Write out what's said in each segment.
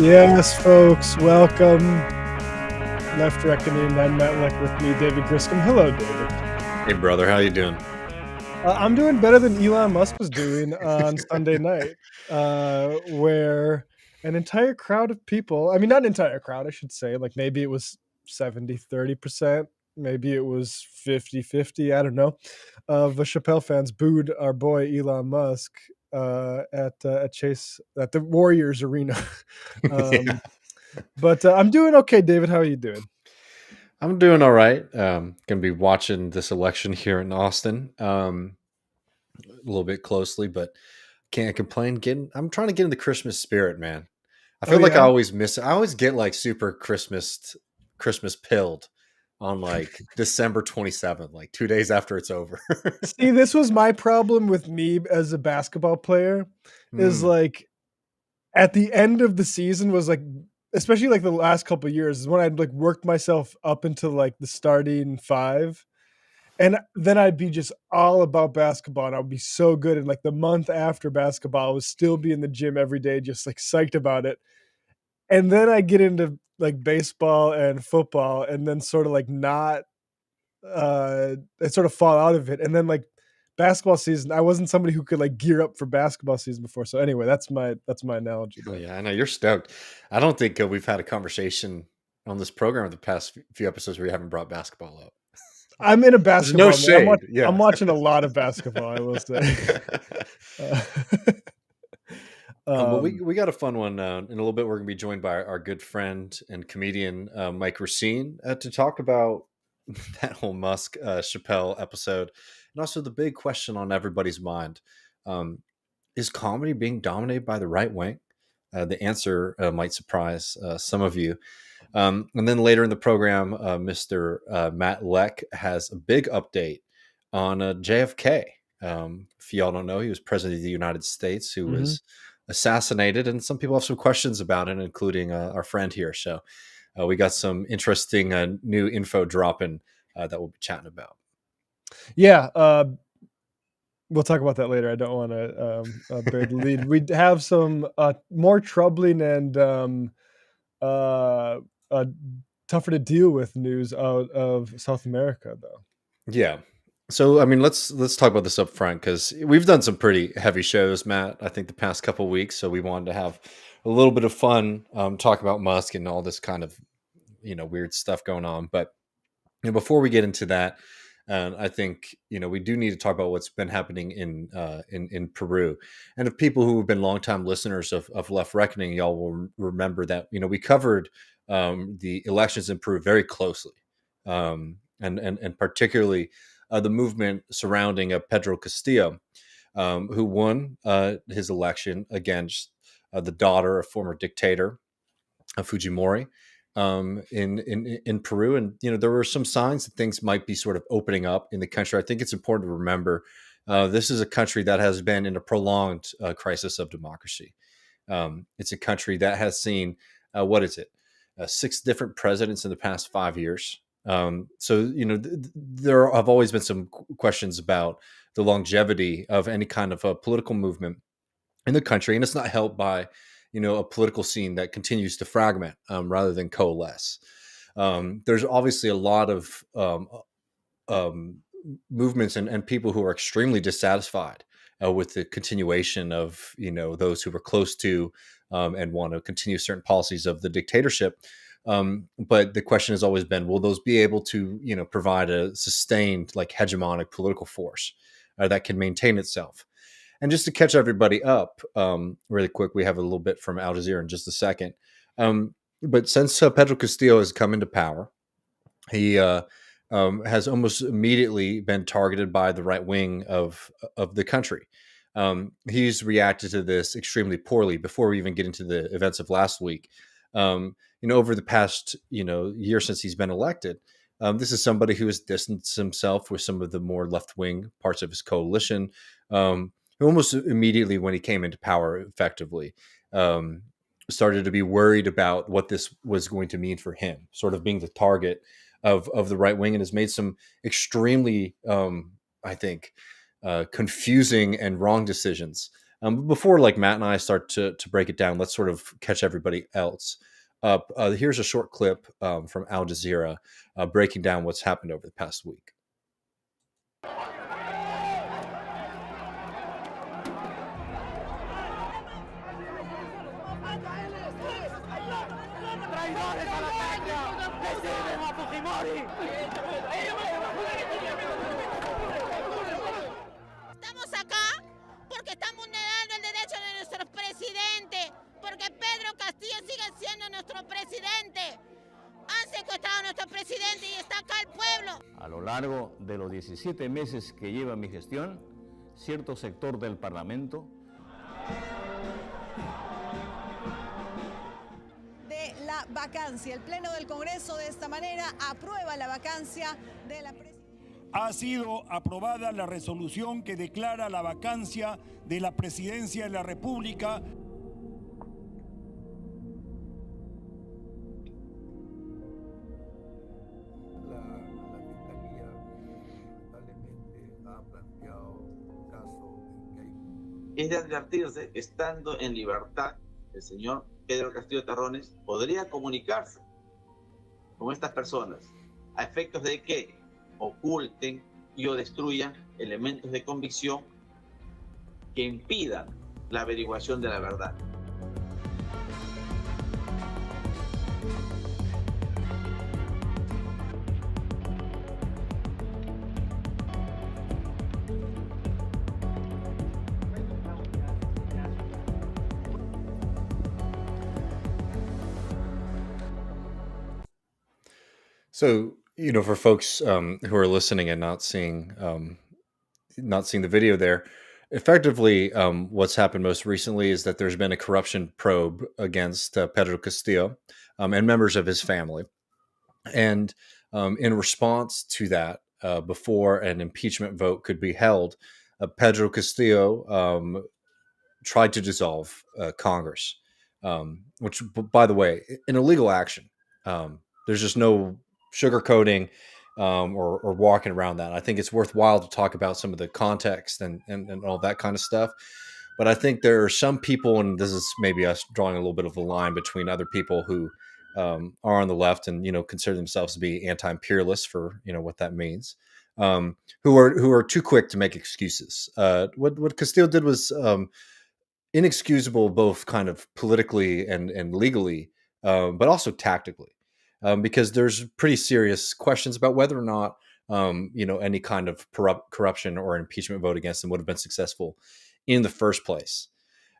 Yes, folks, welcome. Left Reckoning. I'm Matt Leck with me, David Griscom. Hello, David. Hey, brother, how you doing? I'm doing better than Elon Musk was doing on Sunday night, where an entire crowd of people, I mean, not an entire crowd, I should say, like maybe it was 70-30%, maybe it was 50-50, I don't know, of the Chappelle fans booed our boy Elon Musk at the Warriors Arena. Yeah, um, but I'm doing okay, David. How are you doing? I'm doing all right. Gonna be watching this election here in Austin a little bit closely, but can't complain. I'm trying to get in the Christmas spirit, man. I Oh feel like I yeah. always miss it. I always get like super Christmas pilled on like December 27th, like 2 days after it's over. See, this was my problem with me as a basketball player, is Hmm. like at the end of the season was like, especially like the last couple of years, is when I'd like worked myself up into like the starting five. And then I'd be just all about basketball and I'd be so good. And like the month after basketball, I would still be in the gym every day, just like psyched about it. And then I get into like baseball and football and then sort of like not I sort of fall out of it. And then like basketball season, I wasn't somebody who could like gear up for basketball season before. So anyway, that's my analogy Oh there. yeah, I know you're stoked. I don't think we've had a conversation on this program the past few episodes where you haven't brought basketball up. I'm in a There's no basketball mood. shade. I'm Yeah. watching a lot of basketball, I will say. Uh, Well, we um, we got a fun one in a little bit. We're going to be joined by our good friend and comedian Mike Recine to talk about that whole Musk Chappelle episode, and also the big question on everybody's mind: um, is comedy being dominated by the right wing? The answer might surprise some of you. And then later in the program, Mr. Matt Leck has a big update on JFK. If y'all don't know, he was president of the United States who mhm. was assassinated, and some people have some questions about it, including our friend here. So we got some interesting new info dropping that we'll be chatting about. Yeah, we'll talk about that later. I don't want to bear the lead. We have some more troubling and uh, uh, tougher to deal with news out of South America, though. Yeah. So I mean, let's talk about this up front because we've done some pretty heavy shows, Matt. I think the past couple weeks, so we wanted to have a little bit of fun, talk about Musk and all this kind of weird stuff going on. But before we get into that, I think we do need to talk about what's been happening in Peru. And if people who have been longtime listeners of Left Reckoning, y'all will remember that we covered the elections in Peru very closely, and particularly the movement surrounding Pedro Castillo, who won his election against the daughter of former dictator Fujimori in Peru, and there were some signs that things might be sort of opening up in the country. I think it's important to remember this is a country that has been in a prolonged crisis of democracy. It's a country that has seen what is it, 6 different presidents in the past 5 years. So there have always been some questions about the longevity of any kind of a political movement in the country, and it's not helped by a political scene that continues to fragment rather than coalesce. There's obviously a lot of um, movements and people who are extremely dissatisfied with the continuation of those who were close to and want to continue certain policies of the dictatorship. But the question has always been, will those be able to provide a sustained like hegemonic political force that can maintain itself? And just to catch everybody up, really quick, we have a little bit from Al Jazeera in just a second. But since Pedro Castillo has come into power, he has almost immediately been targeted by the right wing of the country. He's reacted to this extremely poorly. Before we even get into the events of last week, over the past year since he's been elected, this is somebody who has distanced himself with some of the more left wing parts of his coalition. Who almost immediately, when he came into power, effectively started to be worried about what this was going to mean for him, sort of being the target of the right wing, and has made some extremely, I think, confusing and wrong decisions But before like Matt and I start to break it down, let's sort of catch everybody else up. Here's a short clip from Al Jazeera breaking down what's happened over the past week. Estamos acá porque están vulnerando el derecho de nuestro presidente, porque Pedro Castillo sigue siendo nuestro presidente. Han secuestrado a nuestro presidente y está acá el pueblo. A lo largo de los 17 meses que lleva mi gestión, cierto sector del Parlamento de la vacancia. El Pleno del Congreso de esta manera aprueba la vacancia de la presidencia. Ha sido aprobada la resolución que declara la vacancia de la presidencia de la República. La Fiscalía lamentablemente ha planteado un caso en que hay... Es de advertirse, estando en libertad, el señor Pedro Castillo Terrones podría comunicarse con estas personas a efectos de que oculten y o destruyan elementos de convicción que impidan la averiguación de la verdad. So, for folks who are listening and not seeing the video there, effectively, what's happened most recently is that there's been a corruption probe against Pedro Castillo and members of his family, and in response to that, before an impeachment vote could be held, Pedro Castillo tried to dissolve Congress, which, by the way, an illegal action. There's just no sugarcoating or walking around that. I think it's worthwhile to talk about some of the context and all that kind of stuff. But I think there are some people, and this is maybe us drawing a little bit of a line between other people who are on the left and consider themselves to be anti-imperialists for what that means, who are too quick to make excuses. What Castillo did was inexcusable, both kind of politically and legally, but also tactically. Because there's pretty serious questions about whether or not, any kind of corruption or impeachment vote against him would have been successful in the first place.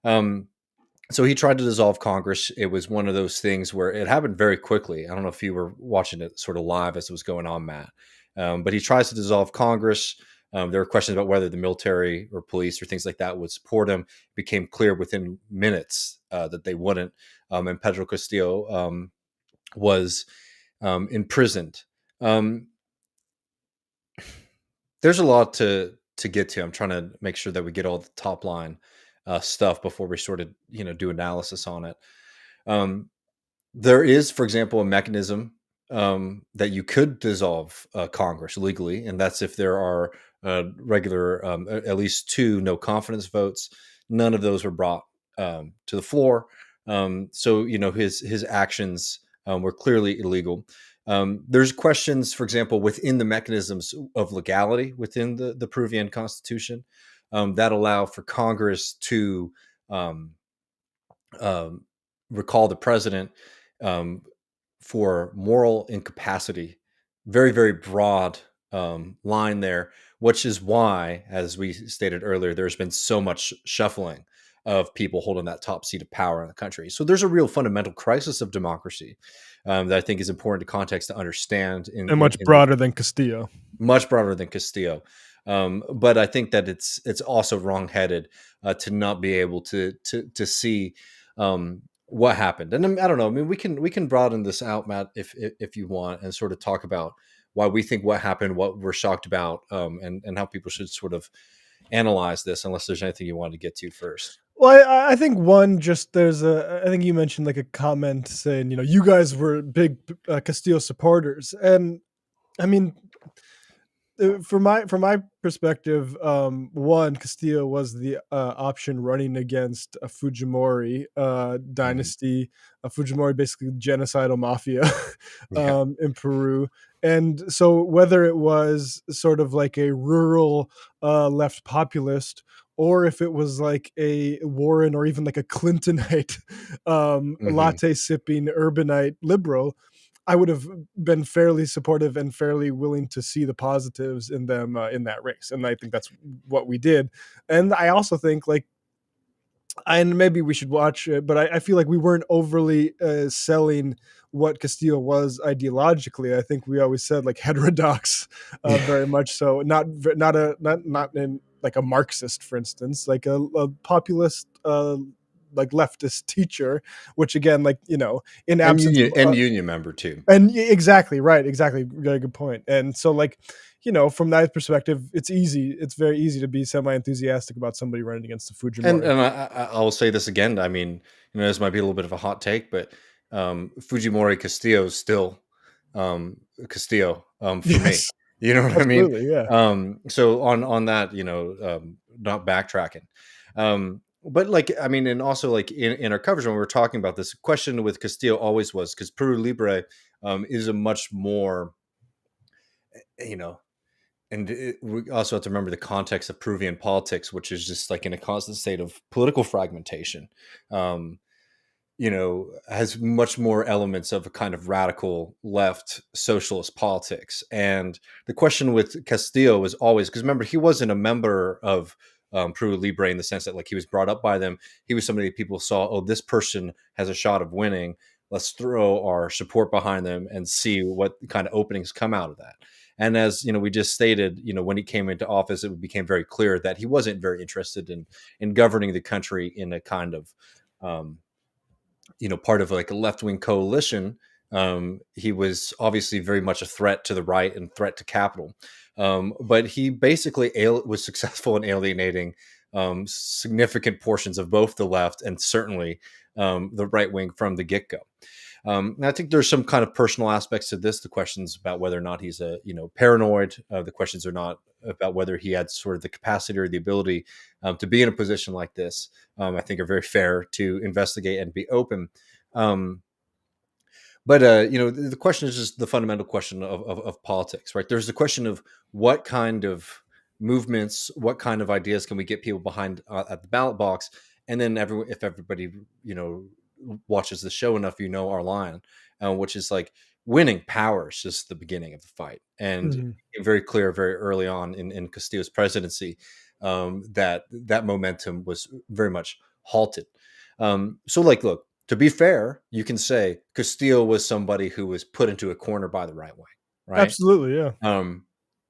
So he tried to dissolve Congress. It was one of those things where it happened very quickly. I don't know if you were watching it sort of live as it was going on, Matt. But he tries to dissolve Congress. There were questions about whether the military or police or things like that would support him. It became clear within minutes that they wouldn't. And Pedro Castillo was imprisoned. There's a lot to get to. I'm trying to make sure that we get all the top line stuff before we sort of do analysis on it. There is, for example, a mechanism that you could dissolve Congress legally, and that's if there are regular at least 2 no confidence votes. None of those were brought to the floor. So his actions were clearly illegal. There's questions, for example, within the mechanisms of legality within the Peruvian constitution that allow for Congress to recall the president for moral incapacity. Very, very broad line there, which is why, as we stated earlier, there's been so much shuffling of people holding that top seat of power in the country. So there's a real fundamental crisis of democracy that I think is important to context to understand. And much broader than Castillo. Much broader than Castillo. But I think that it's also wrongheaded to not be able to see what happened. And I don't know. I mean, we can broaden this out, Matt, if you want, and sort of talk about why we think what happened, what we're shocked about, and how people should sort of analyze this. Unless there's anything you wanted to get to first. Well, I think I think you mentioned like a comment saying, you guys were big Castillo supporters. And I mean, from my perspective, one, Castillo was the option running against a Fujimori dynasty, a Fujimori basically genocidal mafia Yeah. in Peru. And so whether it was sort of like a rural left populist, or if it was like a Warren or even like a Clintonite Hmm. latte sipping urbanite liberal, I would have been fairly supportive and fairly willing to see the positives in them in that race, and I think that's what we did. And I also think like, and maybe we should watch it, but I feel like we weren't overly selling what Castillo was ideologically. I think we always said like heterodox, Yeah. very much so. Not in like a Marxist, for instance, like a populist. Like leftist teacher, which again, like in And absence of union member too. and exactly right, exactly, very good point. And so, like, from that perspective, it's easy. It's very easy to be semi-enthusiastic about somebody running against the And Fujimori. I'll say this again. I mean, this might be a little bit of a hot take, but Fujimori Castillo is still Castillo for me. Yes, You know what I mean? absolutely, yeah. So on that, not backtracking. But like, I mean, and also like in our coverage when we were talking about this, question with Castillo always was because Peru Libre is a much more, you know, and we also have to remember the context of Peruvian politics, which is just like in a constant state of political fragmentation. Um, has much more elements of a kind of radical left socialist politics. And the question with Castillo was always, because remember, he wasn't a member of Peru Libre in the sense that like he was brought up by them. He was somebody that people saw, oh, this person has a shot of winning. Let's throw our support behind them and see what kind of openings come out of that. And as we just stated, when he came into office, it became very clear that he wasn't very interested in governing the country in a kind of part of like a left-wing coalition. He was obviously very much a threat to the right and threat to capital. But he basically was successful in alienating significant portions of both the left and certainly the right wing from the get-go. And I think there's some kind of personal aspects to this. The questions about whether or not he's paranoid. The questions are not about whether he had sort of the capacity or the ability to be in a position like this. I think are very fair to investigate and be open. But the question is just the fundamental question of politics, right? There's the question of what kind of movements, what kind of ideas can we get people behind at the ballot box, and then if everybody watches the show enough, our line, which is like winning power is just the beginning of the fight, and it became very clear very early on in Castillo's presidency that momentum was very much halted. So like, look. To be fair, you can say Castillo was somebody who was put into a corner by the right wing, right? Absolutely, yeah.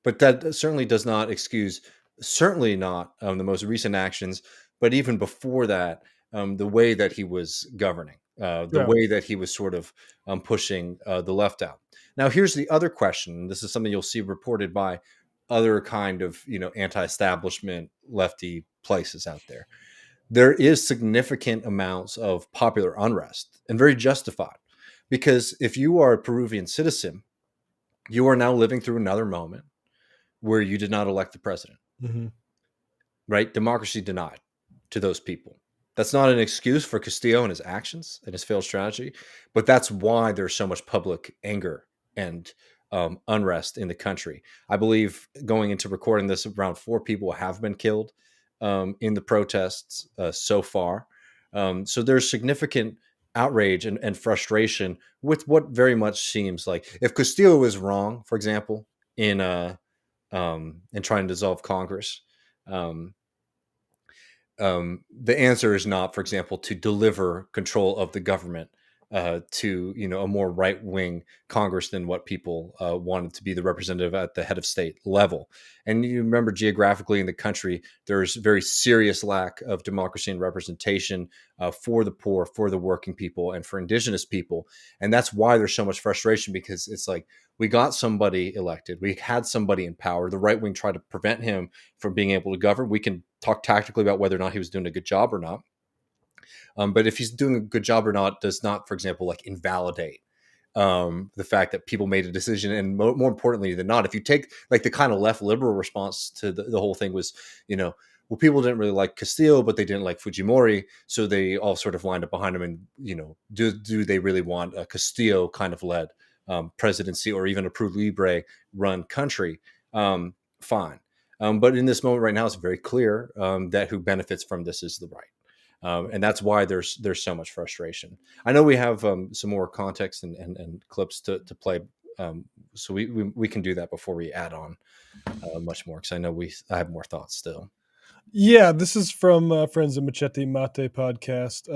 But that certainly does not excuse, certainly not the most recent actions, but even before that, the way that he was governing, the way that he was sort of pushing the left out. Now, here's the other question. This is something you'll see reported by other kind of anti-establishment lefty places out there. There is significant amounts of popular unrest and very justified, because if you are a Peruvian citizen, you are now living through another moment where you did not elect the president, right? Democracy denied to those people. That's not an excuse for Castillo and his actions and his failed strategy, but that's why there's so much public anger and unrest in the country. I believe going into recording this, around 4 people have been killed in the protests so far. So there's significant outrage and frustration with what very much seems like, if Castillo was wrong, for example, in trying to dissolve Congress, the answer is not, for example, to deliver control of the government to a more right wing Congress than what people wanted to be the representative at the head of state level. And you remember, geographically in the country, there's very serious lack of democracy and representation for the poor, for the working people, and for indigenous people. And that's why there's so much frustration, because it's like, we got somebody elected, we had somebody in power. The right wing tried to prevent him from being able to govern. We can talk tactically about whether or not he was doing a good job or not. But if he's doing a good job or not does not, for example, like invalidate the fact that people made a decision, and more importantly than not, if you take like the kind of left liberal response to the whole thing was, well, people didn't really like Castillo, but they didn't like Fujimori, so they all sort of lined up behind him. And do they really want a Castillo kind of led presidency, or even a Peru Libre run country? Fine, but in this moment right now, it's very clear that who benefits from this is the right. And that's why there's so much frustration. I know we have some more context and clips to play, so we can do that before we add on much more, because I know I have more thoughts still. Yeah, this is from Friends of Machete Mate podcast.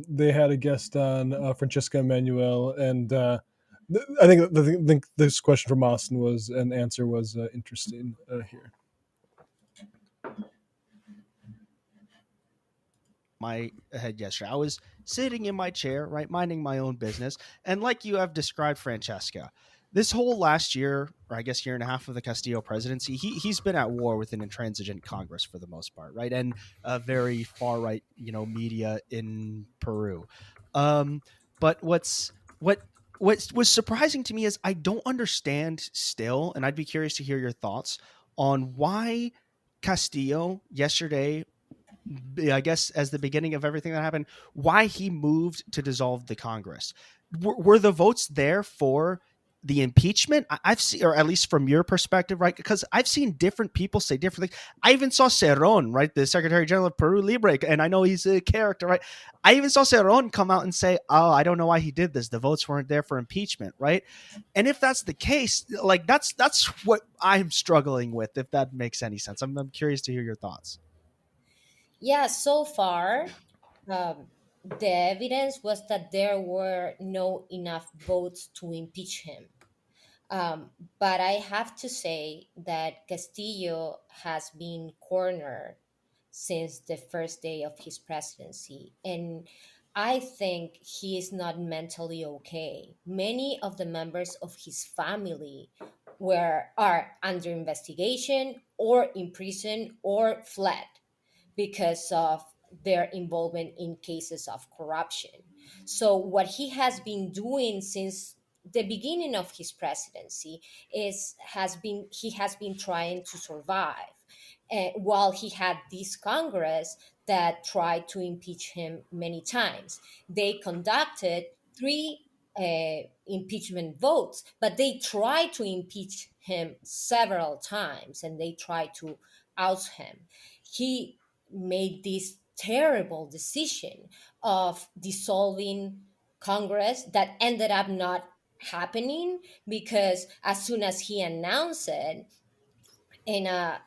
They had a guest on, Francesca Emanuel, and I think this question from Austin was, and answer was interesting here. My head yesterday. I was sitting in my chair, right, minding my own business, and like you have described, Francesca, this whole last year, or I guess year and a half of the Castillo presidency, he's been at war with an intransigent Congress for the most part, right, and a very far right, media in Peru. But what was surprising to me is I don't understand still, and I'd be curious to hear your thoughts on why Castillo yesterday, I guess, as the beginning of everything that happened, why he moved to dissolve the Congress. Were the votes there for the impeachment? I've seen, or at least from your perspective, right? Because I've seen different people say different things. I even saw Cerrón, right, the Secretary General of Peru Libre, and I know he's a character, right? I even saw Cerrón come out and say, "Oh, I don't know why he did this. The votes weren't there for impeachment," right? And if that's the case, like that's what I'm struggling with. If that makes any sense, I'm curious to hear your thoughts. Yeah, so far, the evidence was that there were no enough votes to impeach him. But I have to say that Castillo has been cornered since the first day of his presidency. And I think he is not mentally okay. Many of the members of his family are under investigation or in prison or fled because of their involvement in cases of corruption. So what he has been doing since the beginning of his presidency he has been trying to survive, while he had this Congress that tried to impeach him many times. They conducted three impeachment votes, but they tried to impeach him several times, and they tried to oust him. He made this terrible decision of dissolving Congress that ended up not happening, because as soon as he announced it in a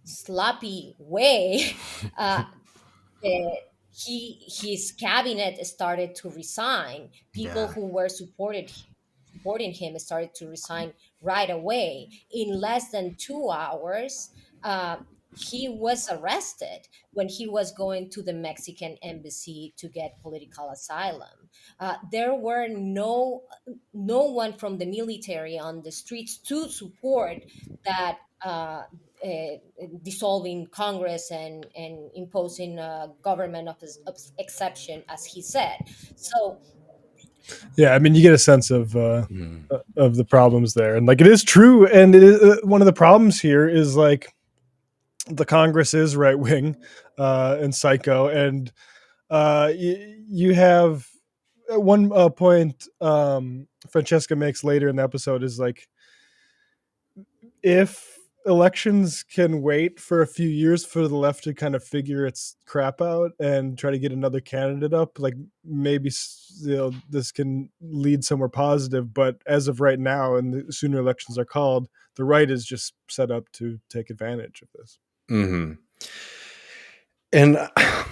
sloppy way, his cabinet started to resign. People who were supporting him started to resign right away. In less than 2 hours, he was arrested when he was going to the Mexican embassy to get political asylum. There were no one from the military on the streets to support that dissolving Congress and imposing a government of exception, as he said. So Yeah, I mean, you get a sense of the problems there, and like it is true, and it is, one of the problems here is like the Congress is right wing and psycho, and you have one point Francesca makes later in the episode is like, if elections can wait for a few years for the left to kind of figure its crap out and try to get another candidate up, like maybe this can lead somewhere positive. But as of right now, and the sooner elections are called, the right is just set up to take advantage of this. Mm-hmm. And I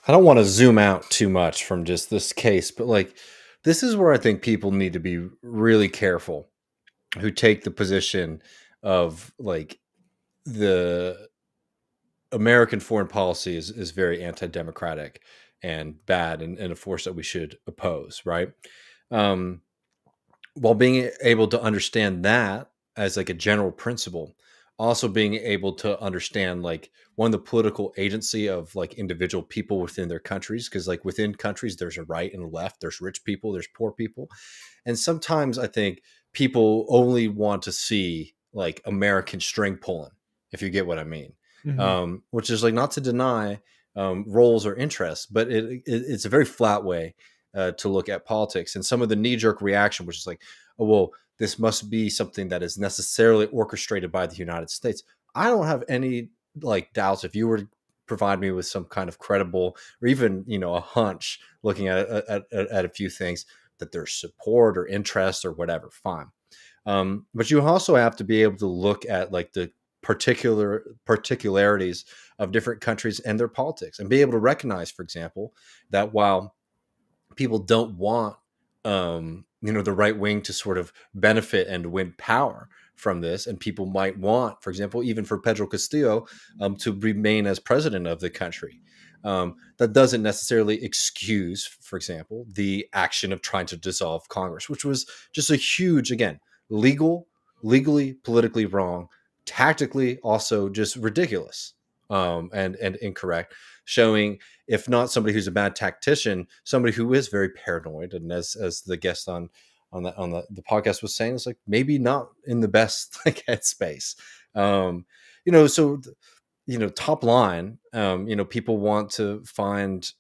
don't want to zoom out too much from just this case, but like, this is where I think people need to be really careful who take the position of like the American foreign policy is very anti-democratic and bad, and a force that we should oppose, right? While being able to understand that as like a general principle, also being able to understand like one, the political agency of like individual people within their countries, because like within countries there's a right and a left, there's rich people, there's poor people, and sometimes I think people only want to see like American string pulling, if you get what I mean. Which is like not to deny roles or interests, but it's a very flat way to look at politics, and some of the knee-jerk reaction, which is like, oh well, this must be something that is necessarily orchestrated by the United States. I don't have any like doubts if you were to provide me with some kind of credible or even, you know, a hunch looking at a few things that there's support or interest or whatever, fine. But you also have to be able to look at like the particularities of different countries and their politics and be able to recognize, for example, that while people don't want you know, the right wing to sort of benefit and win power from this, and people might want, for example, even for Pedro Castillo to remain as president of the country. That doesn't necessarily excuse, for example, the action of trying to dissolve Congress, which was just a huge, again, legally, politically wrong, tactically also just ridiculous and incorrect, showing, if not somebody who's a bad tactician, somebody who is very paranoid. And as the guest on the podcast was saying, it's like maybe not in the best like headspace. You know, so you know, top line, you know, people want to find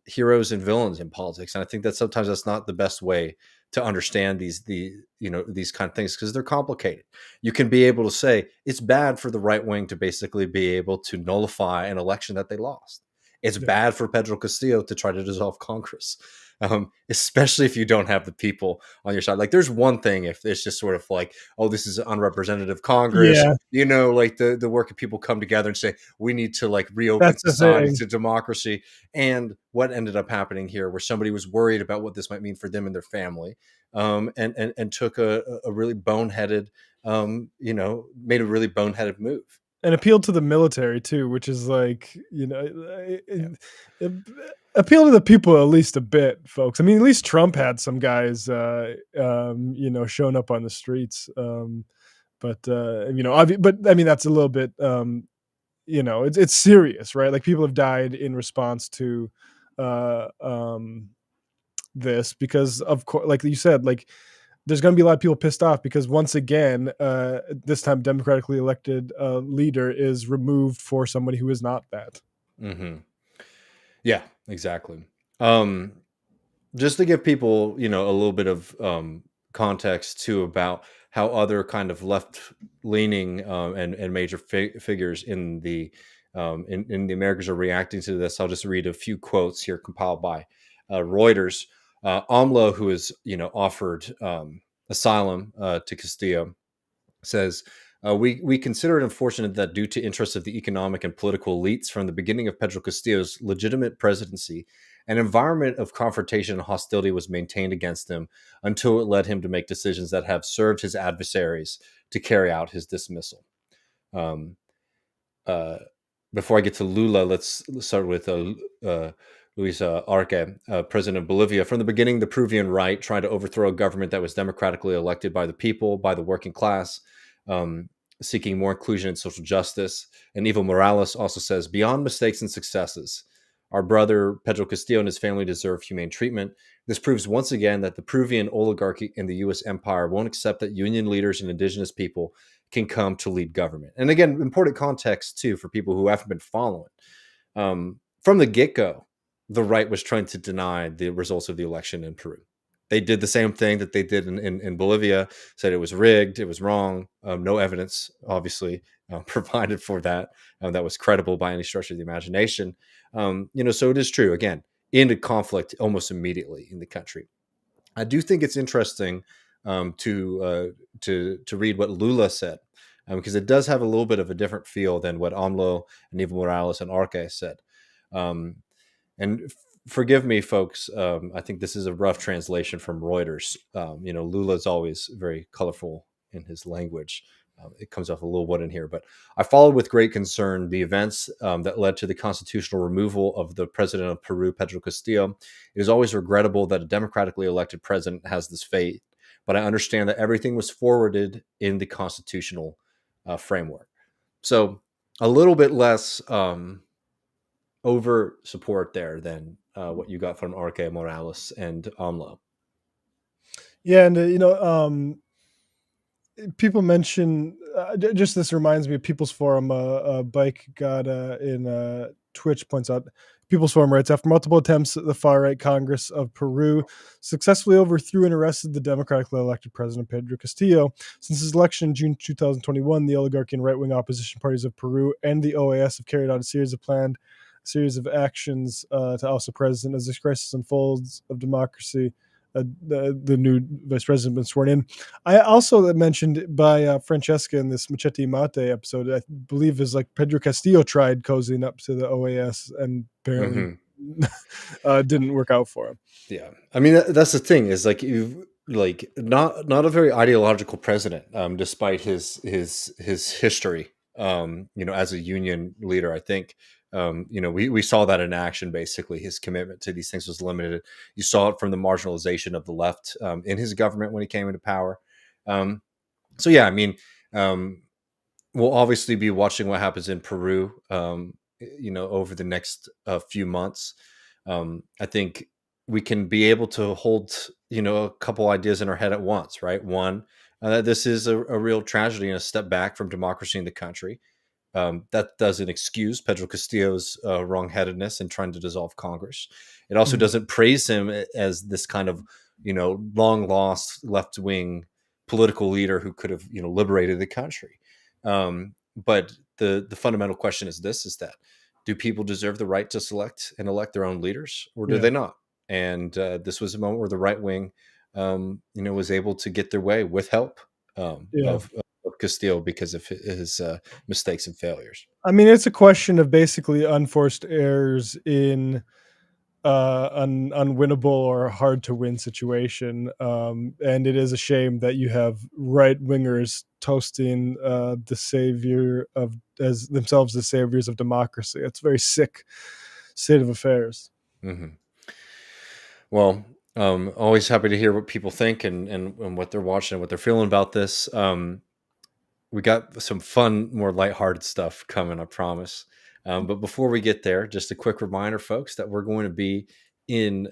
heroes and villains in politics, and I think that sometimes that's not the best way to understand you know, these kind of things, because they're complicated. You can be able to say it's bad for the right wing to basically be able to nullify an election that they lost. It's bad for Pedro Castillo to try to dissolve Congress, especially if you don't have the people on your side. Like, there's one thing if it's just sort of like, oh, this is an unrepresentative Congress, you know, like the working people come together and say, we need to like reopen society to democracy. And what ended up happening here, where somebody was worried about what this might mean for them and their family, and took a really boneheaded, you know, made a really boneheaded move. And appealed to the military too, which is like, you know, appeal to the people at least a bit, folks. I mean, at least Trump had some guys, you know, showing up on the streets. But you know, but I mean, that's a little bit, you know, it's serious, right? Like, people have died in response to this, because of course, like you said, like, there's going to be a lot of people pissed off because once again, this time democratically elected leader is removed for somebody who is not that. Mm-hmm. Yeah, exactly. Just to give people, you know, a little bit of context too about how other kind of left-leaning and major figures in the Americas are reacting to this. I'll just read a few quotes here compiled by Reuters. AMLO, who is, you know, offered asylum to Castillo, says, we consider it unfortunate that due to interests of the economic and political elites from the beginning of Pedro Castillo's legitimate presidency, an environment of confrontation and hostility was maintained against him until it led him to make decisions that have served his adversaries to carry out his dismissal. Before I get to Lula, let's start with Luis Arce, president of Bolivia. From the beginning, the Peruvian right tried to overthrow a government that was democratically elected by the people, by the working class, seeking more inclusion and social justice. And Evo Morales also says, beyond mistakes and successes, our brother Pedro Castillo and his family deserve humane treatment. This proves once again that the Peruvian oligarchy and the U.S. empire won't accept that union leaders and indigenous people can come to lead government. And again, important context too for people who haven't been following. From the get-go, the right was trying to deny the results of the election in Peru. They did the same thing that they did in Bolivia, said it was rigged, it was wrong. No evidence, obviously, provided for that. That was credible by any stretch of the imagination. You know, so it is true, again, into conflict almost immediately in the country. I do think it's interesting to read what Lula said, because it does have a little bit of a different feel than what AMLO and Evo Morales and Arce said. And forgive me, folks. I think this is a rough translation from Reuters. You know, Lula's always very colorful in his language. It comes off a little wooden here, but I followed with great concern the events that led to the constitutional removal of the president of Peru, Pedro Castillo. It is always regrettable that a democratically elected president has this fate, but I understand that everything was forwarded in the constitutional framework. So a little bit less over support there than what you got from RK Morales and AMLO. Yeah, and people mention just this reminds me of People's Forum. Bike got in Twitch points out People's Forum writes after multiple attempts, the far right Congress of Peru successfully overthrew and arrested the democratically elected president Pedro Castillo. Since his election in June 2021, the oligarchy and right wing opposition parties of Peru and the OAS have carried out a series of actions to oust the president as this crisis unfolds of democracy. The new vice president been sworn in. I also mentioned by Francesca in this Machete Mate episode, I believe is like Pedro Castillo tried cozying up to the OAS and apparently didn't work out for him. Yeah, I mean that's the thing is like you like not a very ideological president, despite his history. As a union leader, I think we saw that in action. Basically, his commitment to these things was limited. You saw it from the marginalization of the left in his government when he came into power. So yeah, I mean, we'll obviously be watching what happens in Peru. Over the next few months. I think we can be able to hold a couple ideas in our head at once, right? One, that this is a real tragedy and a step back from democracy in the country. That doesn't excuse Pedro Castillo's wrongheadedness in trying to dissolve Congress. It also doesn't praise him as this kind of long lost left wing political leader who could have liberated the country. But the fundamental question is that do people deserve the right to select and elect their own leaders, or do they not? And this was a moment where the right wing, was able to get their way with help of Castillo because of his mistakes and failures. I mean, it's a question of basically unforced errors in an unwinnable or hard to win situation. And it is a shame that you have right wingers toasting the savior of as themselves the saviors of democracy. It's a very sick state of affairs. Mm-hmm. Well, always happy to hear what people think and what they're watching and what they're feeling about this. We got some fun, more lighthearted stuff coming, I promise. But before we get there, just a quick reminder, folks, that we're going to be in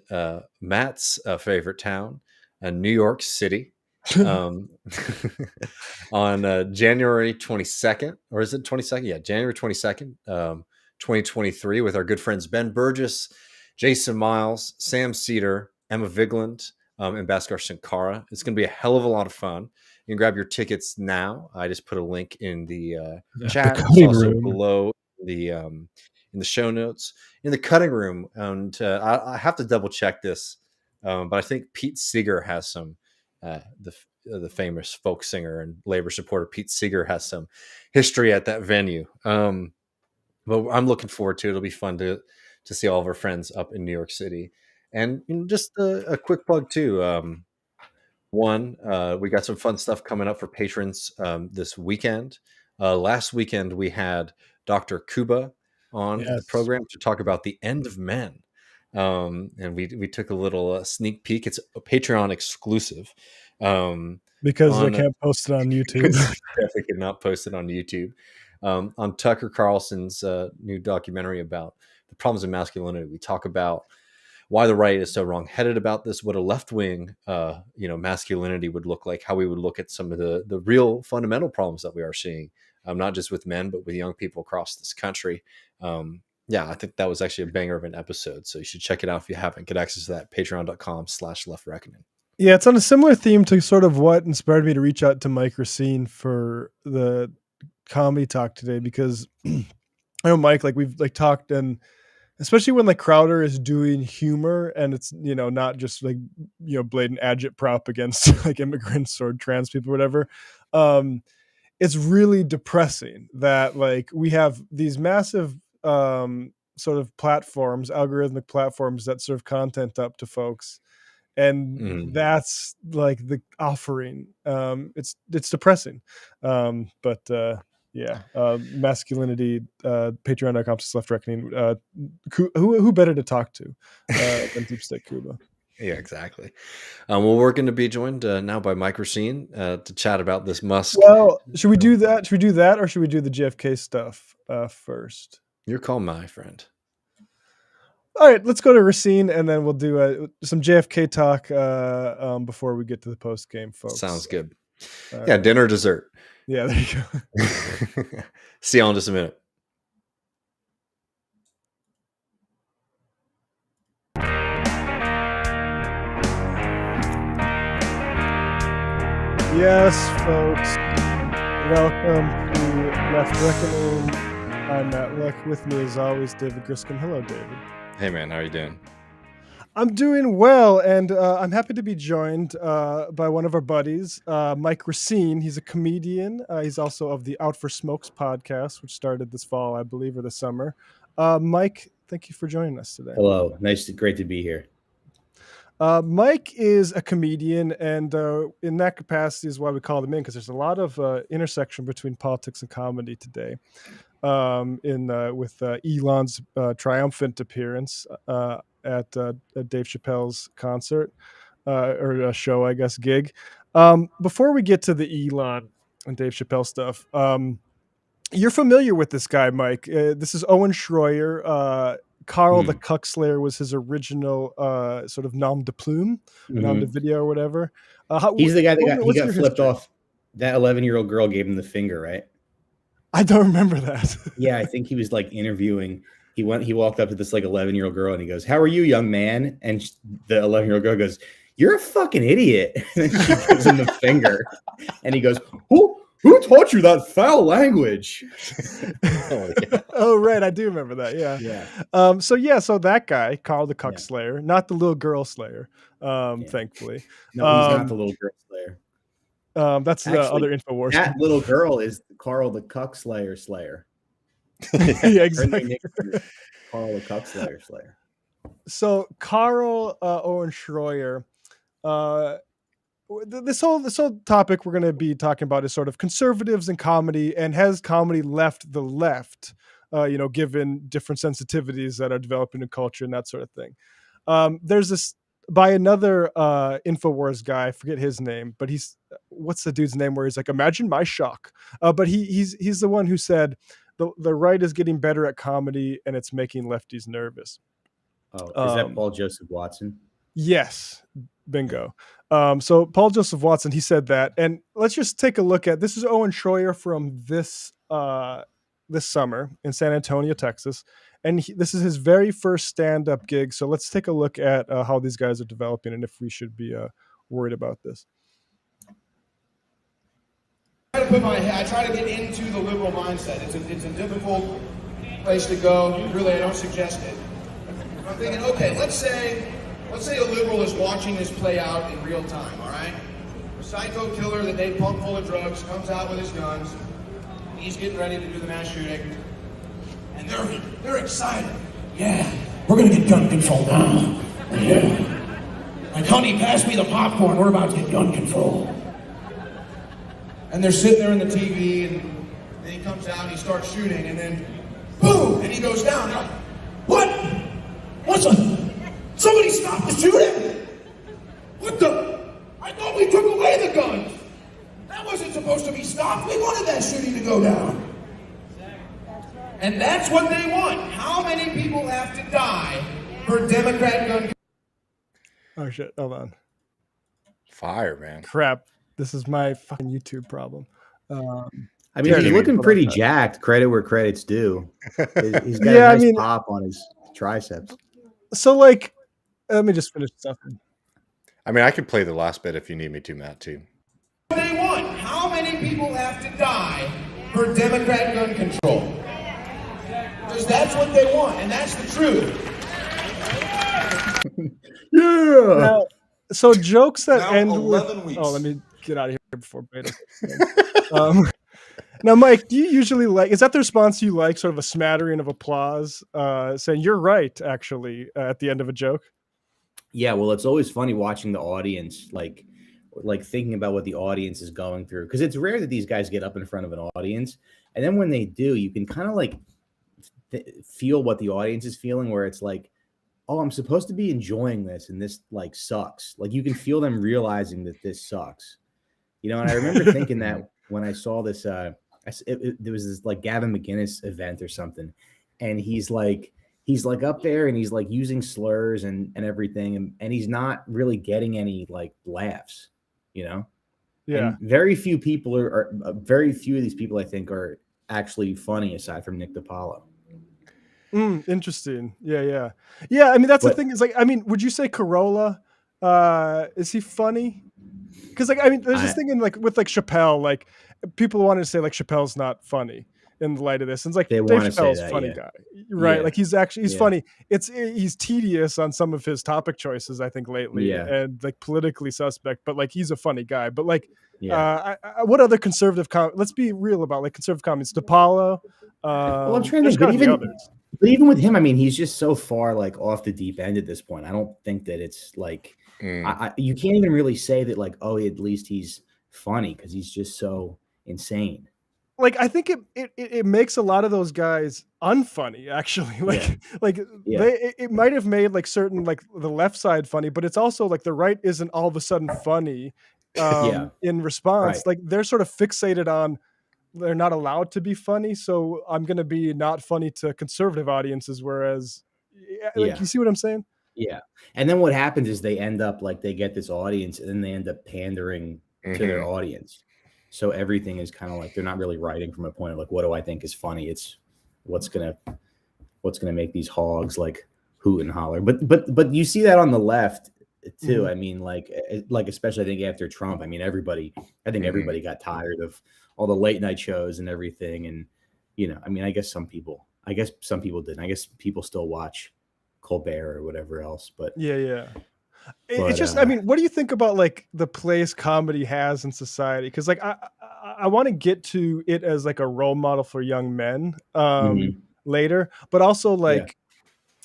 Matt's favorite town, New York City, on January 22nd, or is it 22nd? Yeah, January 22nd, 2023, with our good friends Ben Burgess, Jason Miles, Sam Cedar, Emma Vigland, and Bhaskar Sankara. It's going to be a hell of a lot of fun. You can grab your tickets now. I just put a link in the chat. It's also below in the show notes in the cutting room. And I have to double check this, but I think Pete Seeger has some. The famous folk singer and labor supporter Pete Seeger has some history at that venue. But I'm looking forward to it. It'll be fun to see all of our friends up in New York City. And just a quick plug too. One, we got some fun stuff coming up for patrons this weekend. Last weekend, we had Dr. Kuba on the program to talk about the end of men. And we took a little sneak peek. It's a Patreon exclusive. Because I can't post it on YouTube. Definitely could not post it on YouTube. On Tucker Carlson's new documentary about the problems of masculinity, we talk about why the right is so wrong-headed about this, what a left-wing, masculinity would look like, how we would look at some of the real fundamental problems that we are seeing, not just with men, but with young people across this country. I think that was actually a banger of an episode. So you should check it out if you haven't. Get access to that, patreon.com/leftreckoning. Yeah, it's on a similar theme to sort of what inspired me to reach out to Mike Recine for the comedy talk today, because I know Mike, like we've like talked, and especially when like Crowder is doing humor and it's, not just like, blatant agitprop against like immigrants or trans people or whatever. It's really depressing that like we have these massive sort of platforms, algorithmic platforms that serve content up to folks. And that's like the offering. It's depressing. Masculinity, patreon.com/leftreckoning. Who better to talk to than Deep State Cuba? Yeah, exactly. Well, we're going to be joined now by Mike Recine to chat about this Musk. Well, should we do that? Should we do that, or should we do the JFK stuff first? Your call, my friend. All right, let's go to Racine, and then we'll do some JFK talk before we get to the post game, folks. Sounds good. Yeah, dinner, dessert. Yeah, there you go. See y'all in just a minute. Yes, folks. Welcome to Left Reckoning. I'm Matt Luck. With me, as always, David Griscom. Hello, David. Hey, man. How are you doing? I'm doing well, and I'm happy to be joined by one of our buddies, Mike Recine. He's a comedian. He's also of the Out for Smokes podcast, which started this fall, I believe, or the summer. Mike, thank you for joining us today. Hello. Great to be here. Mike is a comedian, and in that capacity is why we called him in, because there's a lot of intersection between politics and comedy today. With Elon's triumphant appearance at Dave Chappelle's concert or a show, I guess, gig. Before we get to the Elon and Dave Chappelle stuff, you're familiar with this guy, Mike. This is Owen Schroyer. Carl the Cuckslayer was his original sort of nom de plume, nom de video or whatever. He's the guy that got flipped off. That 11-year-old girl gave him the finger, right? I don't remember that. Yeah, I think he was like interviewing. He walked up to this like 11-year-old girl and he goes, "How are you, young man?" And the 11-year-old girl goes, "You're a fucking idiot." And then she gives him the finger, and he goes, Who taught you that foul language? Oh, right. I do remember that. Yeah. Yeah. So that guy, Carl the Cuck Slayer, not the little girl slayer, thankfully. No, he's not the little girl slayer. That's the other InfoWars. That little girl is Carl the Cuck Slayer. Yeah, exactly. Carl the Cuck Slayer. So Carl Owen Schroyer, this whole topic we're going to be talking about is sort of conservatives and comedy, and has comedy left the left, given different sensitivities that are developing in culture and that sort of thing. There's this by another InfoWars guy, I forget his name, but what's the dude's name where he's like, "Imagine my shock." But he's the one who said the right is getting better at comedy and it's making lefties nervous. Oh, is that Paul Joseph Watson? Yes, bingo. So Paul Joseph Watson, he said that, and let's just take a look at this. Is Owen Schroyer from this summer in San Antonio, Texas, and this is his very first stand-up gig. So let's take a look at how these guys are developing and if we should be worried about this. I try to get into the liberal mindset. It's a difficult place to go. Really, I don't suggest it. I'm thinking, okay, let's say a liberal is watching this play out in real time, all right? A psycho killer that they pump full of drugs comes out with his guns. He's getting ready to do the mass shooting. And they're excited. Yeah, we're going to get gun control now. Yeah. Like, honey, pass me the popcorn. We're about to get gun control. And they're sitting there in the TV, and then he comes out and he starts shooting, and then boom, and he goes down. They're like, what? Somebody stop the shooting! What the? I thought we took away the guns! That wasn't supposed to be stopped. We wanted that shooting to go down. And that's what they want. How many people have to die for Democrat gun control? Oh shit, hold on. Fire, man. Crap. This is my fucking YouTube problem. I mean, he's looking pretty jacked. Credit where credit's due. He's got a nice pop on his triceps. So, like, let me just finish this up. I mean, I could play the last bit if you need me to, Matt, too. They want. How many people have to die for Democrat gun control? Because that's what they want, and that's the truth. Yeah. Now, so jokes that now end 11 with... weeks. Oh, let me get out of here before Pedro. Now, Mike, do you usually like... Is that the response you like, sort of a smattering of applause, saying, "You're right," actually, at the end of a joke? Yeah, well, it's always funny watching the audience, like thinking about what the audience is going through. Because it's rare that these guys get up in front of an audience. And then when they do, you can kind of like feel what the audience is feeling, where it's like oh, I'm supposed to be enjoying this, and this like sucks. Like you can feel them realizing that this sucks. And I remember thinking that when I saw this, there was this like Gavin McInnes event or something, and he's like up there and he's like using slurs and everything, and he's not really getting any like laughs, Yeah. And very few people are very few of these people I think are actually funny aside from Nick DiPaolo. Interesting. Yeah. I mean, that's the thing is like, I mean, would you say Corolla, is he funny? Because like, I mean, there's this thing in like with like Chappelle, like people wanted to say like Chappelle's not funny in the light of this. And it's like Dave Chappelle's a funny guy, right? Yeah. Like he's funny. He's tedious on some of his topic choices, I think lately, and like politically suspect, but like he's a funny guy. But like, what other conservative let's be real about like conservative comedies. DiPaolo. Well, I'm trying to think, but even with him, I mean, he's just so far like off the deep end at this point. I don't think that it's like you can't even really say that like, oh, at least he's funny because he's just so insane. Like I think it makes a lot of those guys unfunny actually. It might have made like certain like the left side funny, but it's also like the right isn't all of a sudden funny in response. Right. Like they're sort of fixated on they're not allowed to be funny, so I'm going to be not funny to conservative audiences, whereas you see what I'm saying? Yeah. And then what happens is they end up like they get this audience and then they end up pandering to their audience. So everything is kind of like they're not really writing from a point of like, what do I think is funny? It's what's gonna make these hogs like hoot and holler. But you see that on the left too. I mean, like especially I think after Trump, I mean everybody got tired of all the late night shows and everything. And I mean, I guess some people didn't. I guess people still watch Colbert or whatever else. But it's just, I mean, what do you think about like the place comedy has in society? Because like I want to get to it as like a role model for young men later, but also like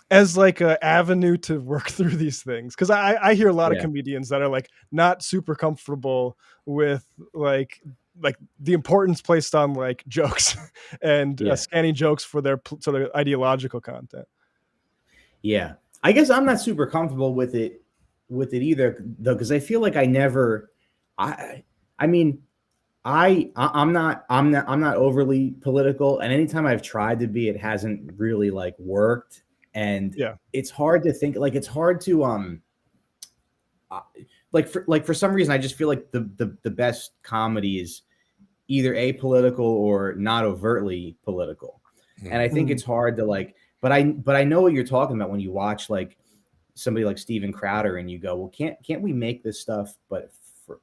as like an avenue to work through these things. Because I hear a lot of comedians that are like not super comfortable with like the importance placed on like jokes and scanning jokes for their sort of ideological content. Yeah, I guess I'm not super comfortable with it either, though, because I feel like I'm not overly political, and anytime I've tried to be, it hasn't really like worked. And it's hard to think, like it's hard to for some reason I just feel like the best comedy is either apolitical or not overtly political. And I think it's hard to like, but I know what you're talking about when you watch like somebody like Steven Crowder and you go, well, can't we make this stuff but for,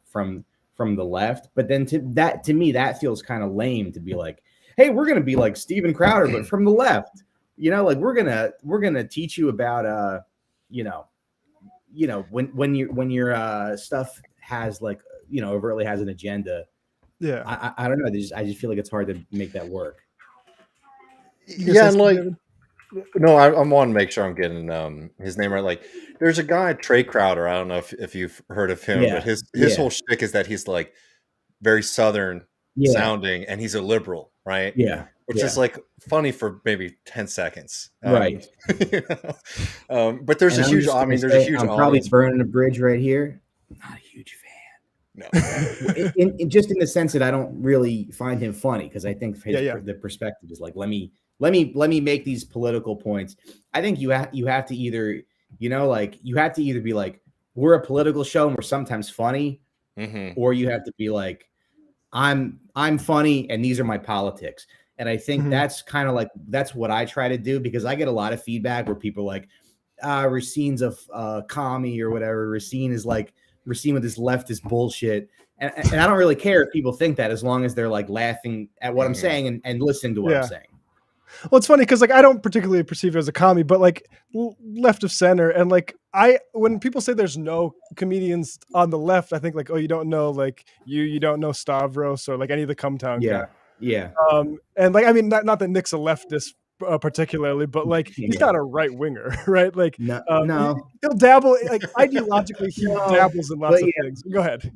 from the left? But then to me that feels kind of lame to be like, hey, we're gonna be like Steven Crowder but from the left. Like we're gonna teach you about when your stuff has like overtly has an agenda. I don't know. I just feel like it's hard to make that work. And like, no, I want to make sure I'm getting his name right. Like, there's a guy, Trey Crowder. I don't know if you've heard of him, but his whole shtick is that he's like very Southern sounding, and he's a liberal, right? Which is like funny for maybe 10 seconds, right? But there's a huge. I mean, there's a huge. I'm probably burning a bridge right here. I'm not a huge fan. No, in just in the sense that I don't really find him funny because I think the perspective is like, let me make these political points. I think you have to either you have to either be like, we're a political show and we're sometimes funny, or you have to be like, I'm funny and these are my politics. And I think that's kind of like, that's what I try to do, because I get a lot of feedback where people are like, Racine's a commie or whatever. Racine with this leftist bullshit. And I don't really care if people think that, as long as they're like laughing at what I'm saying and listening to what I'm saying. Well, it's funny because like I don't particularly perceive it as a commie, but like left of center, and like when people say there's no comedians on the left, I think like, oh, you don't know like you don't know Stavros or like any of the Cumtown guy. And like I mean not that Nick's a leftist particularly, but like he's not a right winger, right? Like no. He'll dabble like ideologically. He dabbles in lots of things. Go ahead.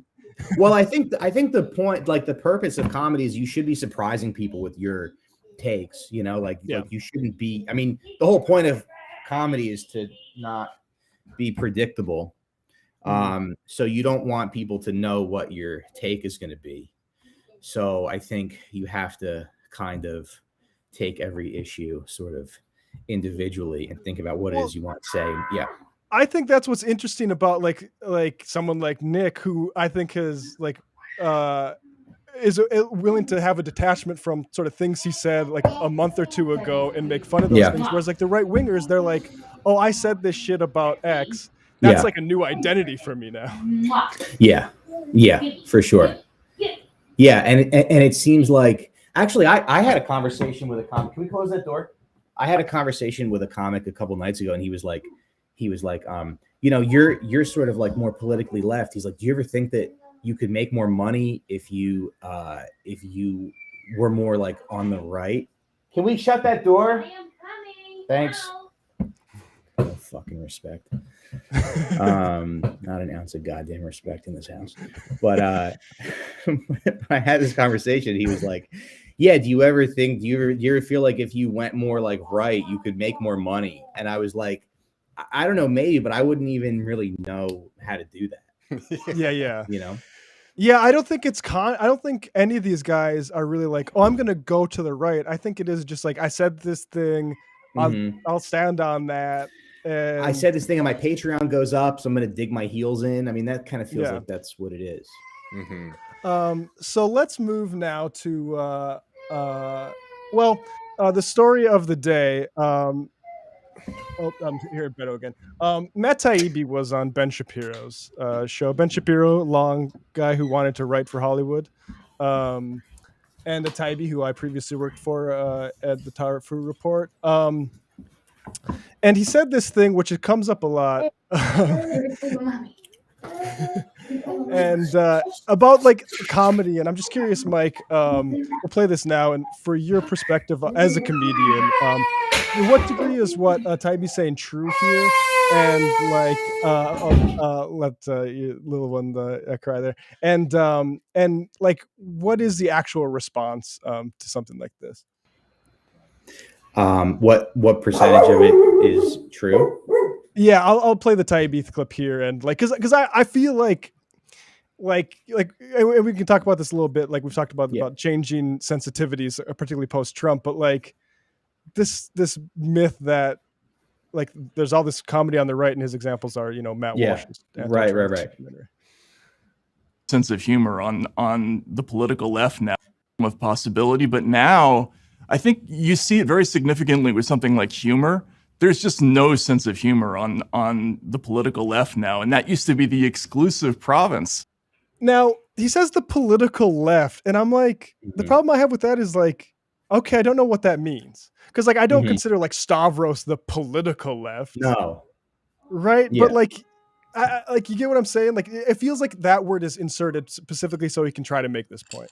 Well, I think the point, like the purpose of comedy is you should be surprising people with your takes, like you shouldn't be. I mean, the whole point of comedy is to not be predictable. Mhm. So you don't want people to know what your take is going to be. So I think you have to kind of take every issue sort of individually and think about what it is you want to say. Yeah. I think that's what's interesting about like someone like Nick, who I think is like is willing to have a detachment from sort of things he said like a month or two ago and make fun of those Yeah. things. Whereas like the right wingers, they're like, oh, I said this shit about X. That's Yeah. like a new identity for me now. Yeah. Yeah, for sure. Yeah. And it seems like, actually, I had a conversation with a comic. Can we close that door? I had a conversation with a comic a couple nights ago, and he was like, you know, you're sort of like more politically left. He's like, do you ever think that you could make more money if you were more like on the right? Can we shut that door? I am coming. Thanks. No fucking respect. Not an ounce of goddamn respect in this house. But I had this conversation. He was like, yeah, do you ever feel like if you went more like right, you could make more money? And I was like, I don't know, maybe, but I wouldn't even really know how to do that. Yeah. You know? Yeah, I don't think I don't think any of these guys are really like, oh, I'm gonna go to the right. I think it is just like, I said this thing, I'll stand on that. And I said this thing on my Patreon goes up, so I'm gonna dig my heels in. I mean, that kind of feels like that's what it is. So let's move now to the story of the day. I'm hearing Pedro again. Matt Taibbi was on Ben Shapiro's show. Ben Shapiro, long guy who wanted to write for Hollywood, and the Taibbi, who I previously worked for at the Tower Food Report. And he said this thing, which it comes up a lot, and about like comedy. And I'm just curious, Mike. We'll play this now, and for your perspective as a comedian, to what degree is what Taibbi saying true here? And like, let your little one cry there. And like, what is the actual response to something like this? What percentage of it is true? Yeah, I'll play the Taibbi clip here, and like, because I feel like and we can talk about this a little bit, like we've talked about changing sensitivities, particularly post Trump, but like this myth that like there's all this comedy on the right, and his examples are, you know, Matt Walsh's right. Sense of humor on the political left now of possibility, but now I think you see it very significantly with something like humor. There's just no sense of humor on the political left now, and that used to be the exclusive province. Now he says the political left, and I'm like, the problem I have with that is like, okay, I don't know what that means, because like I don't consider like Stavros the political left. No, right? Yeah. But like, like you get what I'm saying? Like it feels like that word is inserted specifically so he can try to make this point.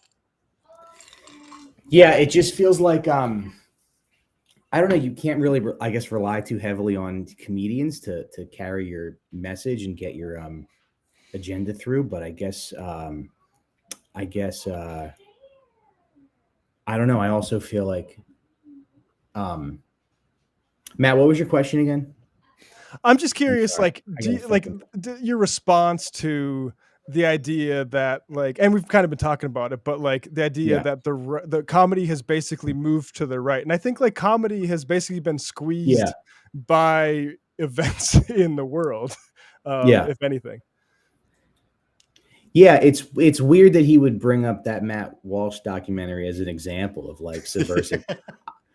Yeah, it just feels like I don't know. You can't really, I guess, rely too heavily on comedians to carry your message and get your agenda through. But I guess I don't know. I also feel like, Matt, what was your question again? I'm just curious, like, your response to the idea that, like, and we've kind of been talking about it, but like the idea that the comedy has basically moved to the right, and I think like comedy has basically been squeezed by events in the world, if anything. Yeah, it's weird that he would bring up that Matt Walsh documentary as an example of like subversive.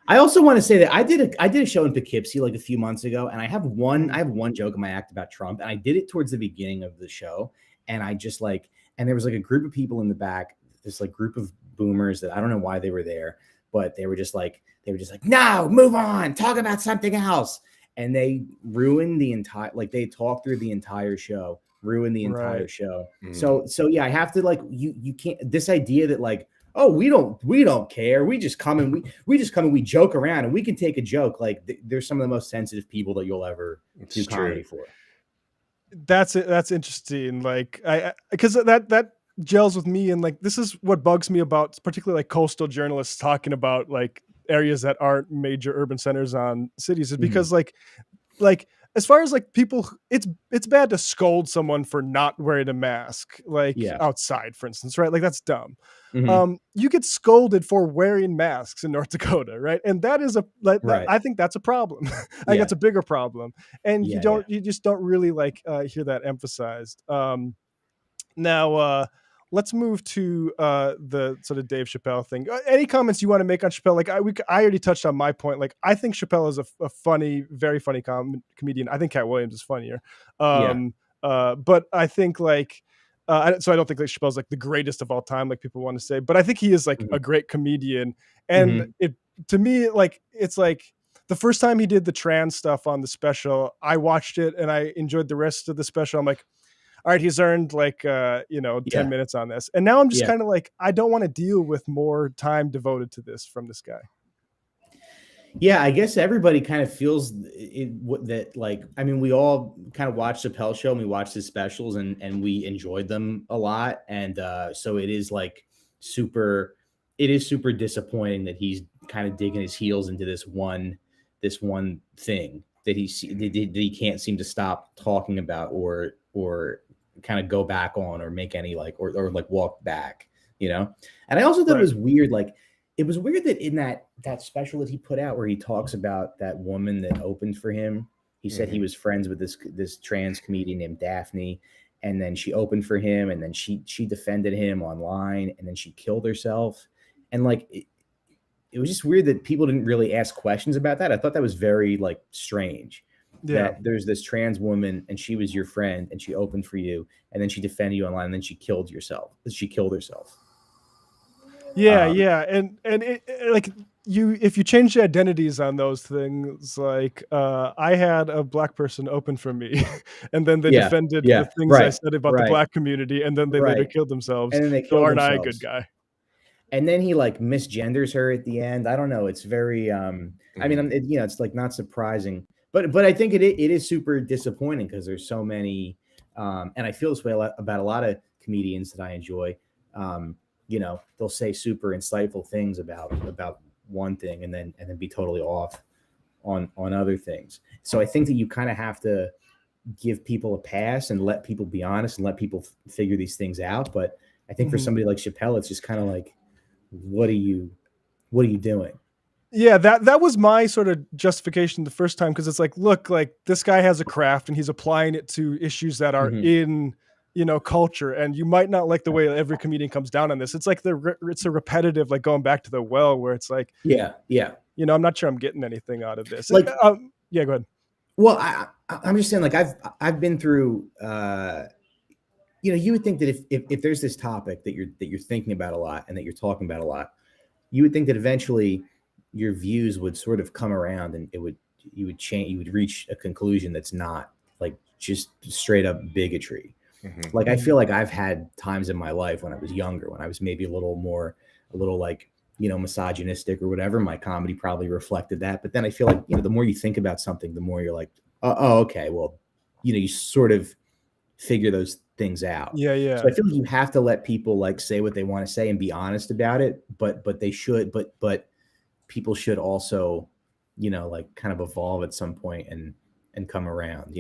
I also want to say that I did a show in Poughkeepsie like a few months ago, and I have one joke in my act about Trump, and I did it towards the beginning of the show, and I just like, and there was like a group of people in the back, this like group of boomers that I don't know why they were there, but they were just like, no, move on, talk about something else, and they ruined the entire, like they talked through the entire show, ruined the entire show. So yeah, I have to like, you can't, this idea that like, oh, we don't care. We just come and we joke around and we can take a joke. Like they're some of the most sensitive people that you'll ever do comedy for. That's interesting. Like because that gels with me, and like this is what bugs me about particularly like coastal journalists talking about like areas that aren't major urban centers on cities, is because like like as far as like people, it's bad to scold someone for not wearing a mask, like Yeah. outside, for instance, right? Like that's dumb. Mhm. You get scolded for wearing masks in North Dakota, right? And that is Right. I think that's a problem. I think Yeah. that's a bigger problem, and Yeah. you just don't really like hear that emphasized. Now, let's move to the sort of Dave Chappelle thing. Any comments you want to make on Chappelle? Like I already touched on my point. Like I think Chappelle is a funny, very funny comedian. I think Cat Williams is funnier. Yeah. But I think like so I don't think like Chappelle's like the greatest of all time, like people want to say. But I think he is like a Mhm. great comedian. And Mhm. it to me like it's like the first time he did the trans stuff on the special, I watched it and I enjoyed the rest of the special. I'm like, all right, he's earned like 10 Yeah. minutes on this. And now I'm just Yeah. kind of like, I don't want to deal with more time devoted to this from this guy. Yeah, I guess everybody kind of feels that like, I mean, we all kind of watched Chappelle show and we watched his specials and we enjoyed them a lot. And so it is like super disappointing that he's kind of digging his heels into this one thing that he can't seem to stop talking about or kind of go back on or make any like or like walk back, you know. And I also thought it was weird, like it was weird that in that special that he put out where he talks about that woman that opened for him, he said he was friends with this trans comedian named Daphne, and then she opened for him, and then she defended him online, and then she killed herself, and like it was just weird that people didn't really ask questions about that. I thought that was very like strange. Yeah. That there's this trans woman and she was your friend and she opened for you and then she defended you online and then she killed herself. Yeah, yeah. And like if you change the identities on those things, like I had a black person open for me and then they defended the things I said about the black community and then they later killed themselves. And then they So killed aren't I a themselves. good guy? And then he like misgenders her at the end. I don't know. It's very I mean, it's like not surprising, but I think it is super disappointing because there's so many and I feel this way about a lot of comedians that I enjoy. They'll say super insightful things about one thing and then be totally off on other things. So I think that you kind of have to give people a pass and let people be honest and let people figure these things out. But I think for somebody like Chappelle, it's just kind of like, what are you doing? Yeah, that was my sort of justification the first time because it's like, look, like this guy has a craft and he's applying it to issues that are in culture, and you might not like the way every comedian comes down on this. It's like it's a repetitive, like going back to the well, where it's like, yeah, I'm not sure I'm getting anything out of this. Like, yeah, go ahead. Well, I'm just saying, like I've been through. You would think that if there's this topic that you're thinking about a lot and that you're talking about a lot, you would think that eventually your views would sort of come around and you would change. You would reach a conclusion that's not like just straight up bigotry. Like I feel like I've had times in my life when I was younger, when I was maybe a little like, misogynistic or whatever. My comedy probably reflected that. But then I feel like, the more you think about something, the more you're like, oh, okay, well, you sort of figure those things out. Yeah. So I feel like you have to let people like say what they want to say and be honest about it. But they should, but people should also, like kind of evolve at some point and come around,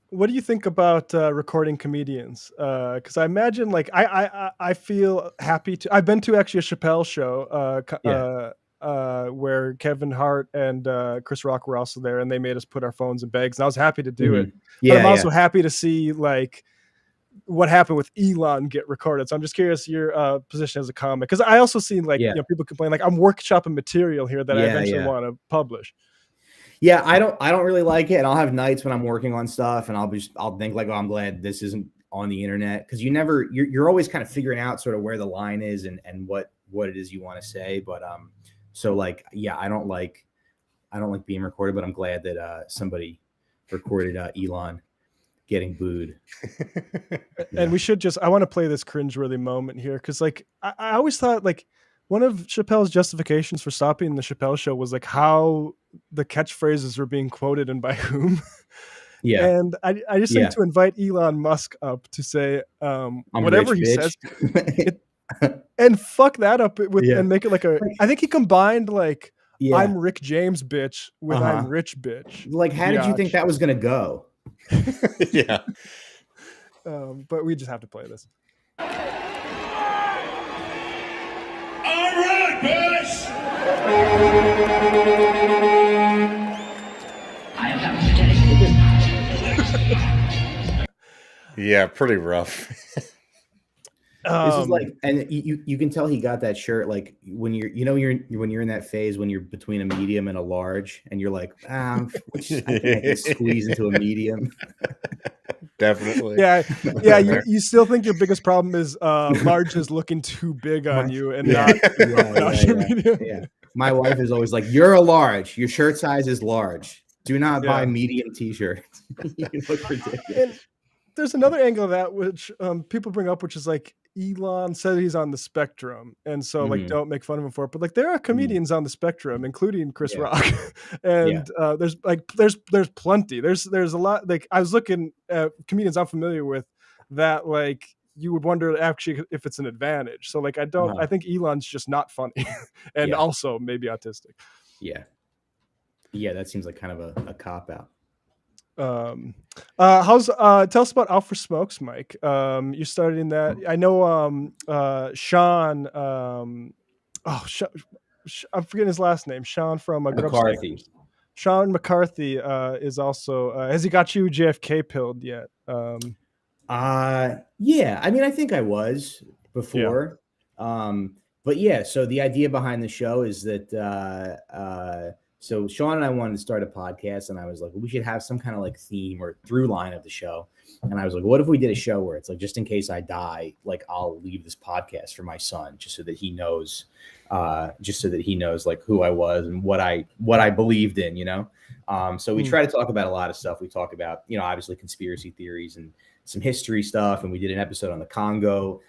What do you think about recording comedians? Because I imagine, like, I feel happy to. I've been to actually a Chappelle show where Kevin Hart and Chris Rock were also there, and they made us put our phones in bags, and I was happy to do it. Yeah, but I'm also happy to see like what happened with Elon get recorded. So I'm just curious your position as a comic, because I also see like people complain like I'm workshopping material here that I eventually want to publish. Yeah, I don't really like it, and I'll have nights when I'm working on stuff, and I'll think like, oh, I'm glad this isn't on the internet, because you're always kind of figuring out sort of where the line is and what it is you want to say. But so like, yeah, I don't like being recorded, but I'm glad that somebody recorded Elon getting booed. And we should I want to play this cringeworthy moment here, because like I always thought like one of Chappelle's justifications for stopping the Chappelle show was like how the catchphrases were being quoted and by whom. Yeah. And I just think to invite Elon Musk up to say whatever rich, he bitch. says and fuck that up with and make it like I think he combined like Yeah. I'm Rick James bitch with I'm rich bitch. Like, how did you think that was gonna go? Yeah. But we just have to play this. All right, bitch! Yeah, pretty rough. This is like, and you can tell he got that shirt like when you're in that phase when you're between a medium and a large, and you're like, I think I can squeeze into a medium. Definitely. Yeah. You still think your biggest problem is large is looking too big on you and not your medium. Yeah. My wife is always like, "You're a large. Your shirt size is large. Do not buy medium t-shirts. You look ridiculous." And there's another angle of that which people bring up, which is like Elon said he's on the spectrum, and so like don't make fun of him for it. But like there are comedians on the spectrum, including Chris Rock, and there's plenty. There's a lot. Like I was looking at comedians I'm familiar with that like you would wonder actually if it's an advantage. So like I think Elon's just not funny, and also maybe autistic. Yeah, that seems like kind of a cop out. How's tell us about Out for Smokes, Mike. You're starting that. I know Sean I'm forgetting his last name. Sean from McCarthy. Sean McCarthy is also has he got you JFK pilled yet? Yeah, I mean I think I was before. But yeah, so the idea behind the show is that so Sean and I wanted to start a podcast, and I was like, we should have some kind of like theme or through line of the show. And I was like, what if we did a show where it's like, just in case I die, like I'll leave this podcast for my son, just so that he knows like who I was and what I believed in, you know? So we try to talk about a lot of stuff. We talk about, obviously conspiracy theories and some history stuff. And we did an episode on the Congo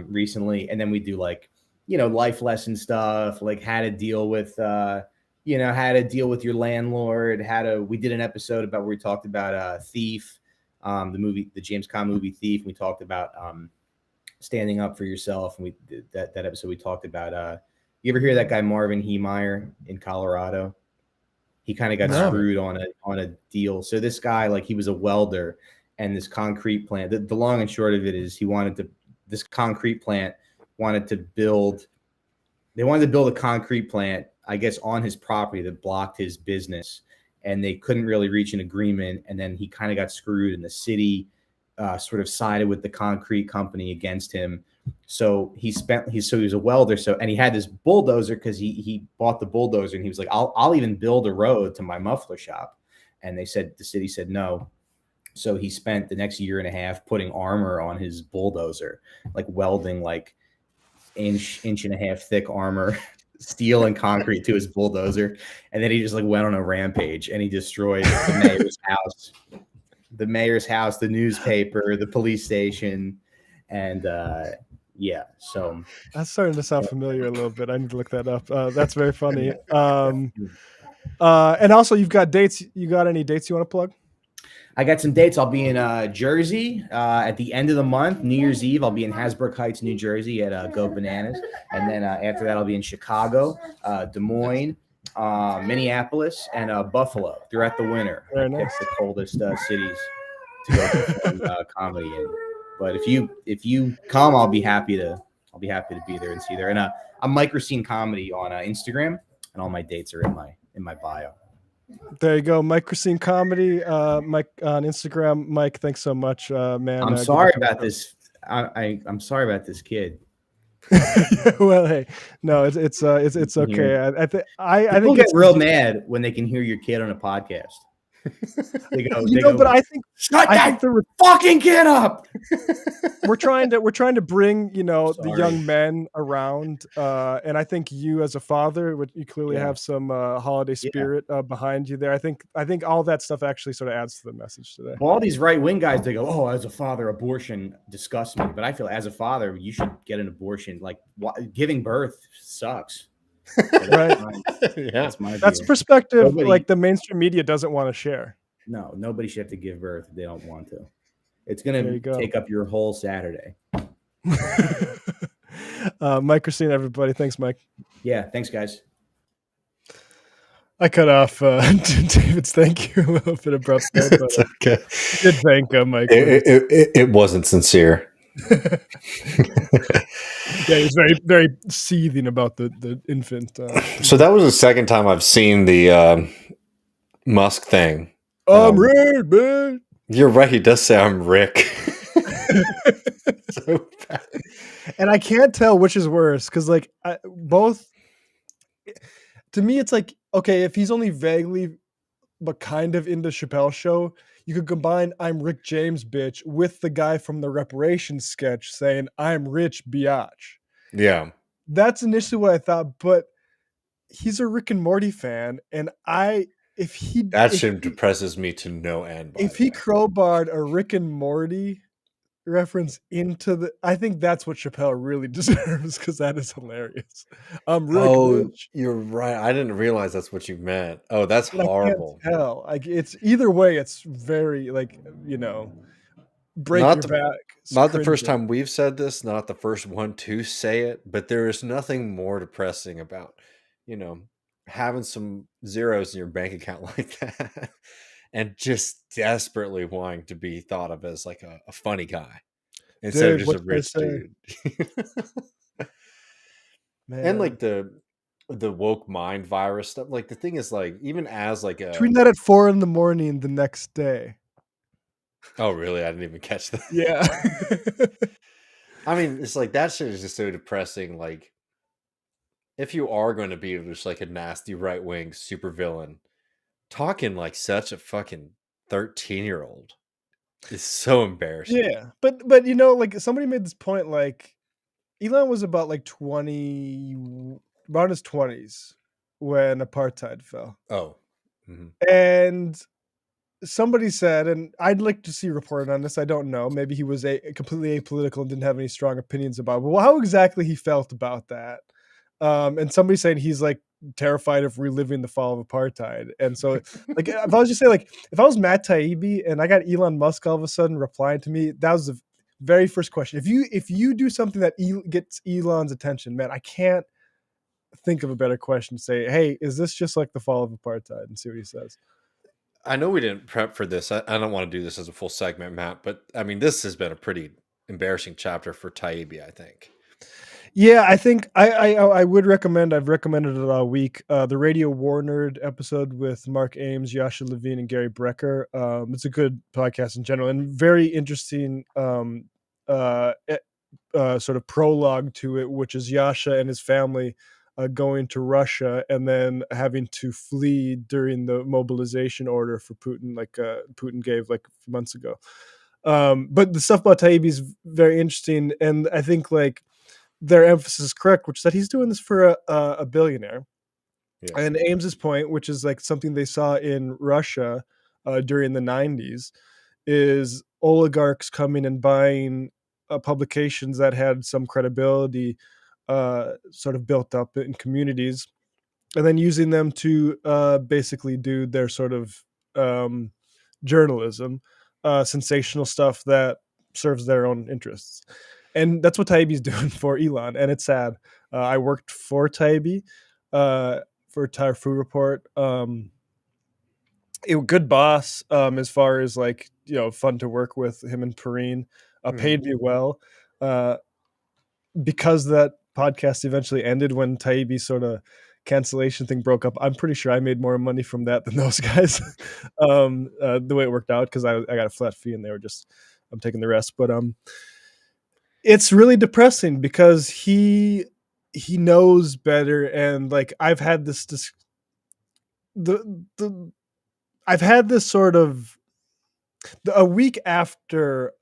recently. And then we do like, life lesson stuff, like how to deal with, how to deal with your landlord, we did an episode about where we talked about Thief, the James Caan movie Thief. We talked about standing up for yourself. And we did that episode. We talked about, you ever hear that guy Marvin Heemeyer in Colorado? He kind of got screwed on a deal. So this guy, like he was a welder, and this concrete plant, the long and short of it is this concrete plant wanted to build a concrete plant, I guess, on his property that blocked his business, and they couldn't really reach an agreement. And then he kind of got screwed, and the city sort of sided with the concrete company against him. So he was a welder. And he had this bulldozer because he bought the bulldozer, and he was like, I'll even build a road to my muffler shop. And the city said no. So he spent the next year and a half putting armor on his bulldozer, like welding like inch and a half thick armor, steel and concrete to his bulldozer. And then he just like went on a rampage, and he destroyed the mayor's house, the newspaper, the police station. And so that's starting to sound familiar a little bit. I need to look that up. That's very funny. And also you've got dates. You got any dates you want to plug? I got some dates. I'll be in Jersey at the end of the month, New Year's Eve. I'll be in Hasbrook Heights, New Jersey at Go Bananas. And then after that, I'll be in Chicago, Des Moines, Minneapolis, and Buffalo throughout the winter. Very nice. The coldest cities to go perform comedy in. But if you come, I'll be happy to be there and see you there. And I'm Mike Recine Comedy on Instagram, and all my dates are in my bio. There you go, Mike Recine Comedy, Mike on Instagram. Mike, thanks so much, man. I'm sorry about this. I'm sorry about this kid. Well, hey, no, it's okay. I think get real mad when they can hear your kid on a podcast. They go, but I think shut that fucking kid up. We're trying to bring the young men around, and I think you as a father, you clearly have some holiday spirit behind you there. I think all that stuff actually sort of adds to the message today. Well, all these right wing guys, they go, "Oh, as a father, abortion disgusts me," but I feel as a father, you should get an abortion. Like giving birth sucks. Right. That's perspective. Like the mainstream media doesn't want to share. No, nobody should have to give birth if they don't want to. It's going to take up your whole Saturday. Mike Recine, everybody. Thanks, Mike. Yeah. Thanks, guys. I cut off David's thank you a little bit abrupt there, but It's okay. I did thank Mike. It wasn't sincere. Yeah, he was very, very seething about the infant. So that was the second time I've seen the Musk thing. I'm Rick, man. You're right. He does say I'm Rick. So bad. And I can't tell which is worse because, like, both. To me, it's like, okay, if he's only vaguely but kind of into Chappelle show, you could combine "I'm Rick James, bitch" with the guy from the reparations sketch saying "I'm rich, biatch." Yeah, that's initially what I thought, but he's a Rick and Morty fan, and that shit depresses me to no end. If he crowbarred a Rick and Morty reference into I think that's what Chappelle really deserves because that is hilarious. Rick, bitch. You're right. I didn't realize that's what you meant. Oh, that's horrible. I can't tell. Like, it's either way. It's very, like, break not your the, back. Not the first time we've said this. Not the first one to say it. But there is nothing more depressing about, having some zeros in your bank account like that, and just desperately wanting to be thought of as like a funny guy instead of just a rich dude. Man. And like the woke mind virus stuff. Like, the thing is, like, even as like a tweeting that at 4 a.m. the next day. Oh, really? I didn't even catch that. Yeah. I mean, it's like that shit is just so depressing. Like, if you are going to be just like a nasty right wing supervillain, talking like such a fucking 13-year-old is so embarrassing. Yeah, but like, somebody made this point, like, Elon was about like 20, around his 20s when apartheid fell. Oh, mm-hmm. And somebody said, and I'd like to see reported on this, I don't know, maybe he was completely apolitical and didn't have any strong opinions about it, but how exactly he felt about that. And somebody saying he's like terrified of reliving the fall of apartheid. And so, like, if I was just say, like, if I was Matt Taibbi and I got Elon Musk all of a sudden replying to me, that was the very first question. If you do something that gets Elon's attention, man, I can't think of a better question to say, hey, is this just like the fall of apartheid? And see what he says. I know we didn't prep for this. I don't want to do this as a full segment, Matt, but I mean, this has been a pretty embarrassing chapter for Taibbi, I think. Yeah, I think I would recommend. I've recommended it all week. The Radio War Nerd episode with Mark Ames, Yasha Levine, and Gary Brecker. It's a good podcast in general and very interesting. Sort of prologue to it, which is Yasha and his family going to Russia and then having to flee during the mobilization order for Putin, like Putin gave like months ago. But the stuff about Taibbi is very interesting, and I think like their emphasis is correct, which is that he's doing this for a billionaire. Yeah. And Ames's point, which is like something they saw in Russia during the 90s, is oligarchs coming and buying publications that had some credibility sort of built up in communities, and then using them to basically do their sort of journalism, sensational stuff that serves their own interests. And that's what Taibbi's doing for Elon, and it's sad. I worked for Taibbi for Tire Food Report. Good boss, as far as like, fun to work with him and Perrine. Paid me well. Because that podcast eventually ended when Taibbi sort of cancellation thing broke up, I'm pretty sure I made more money from that than those guys. The way it worked out, because I got a flat fee and they were just, I'm taking the rest. But it's really depressing because he knows better, and like I've had this I've had this sort of a week after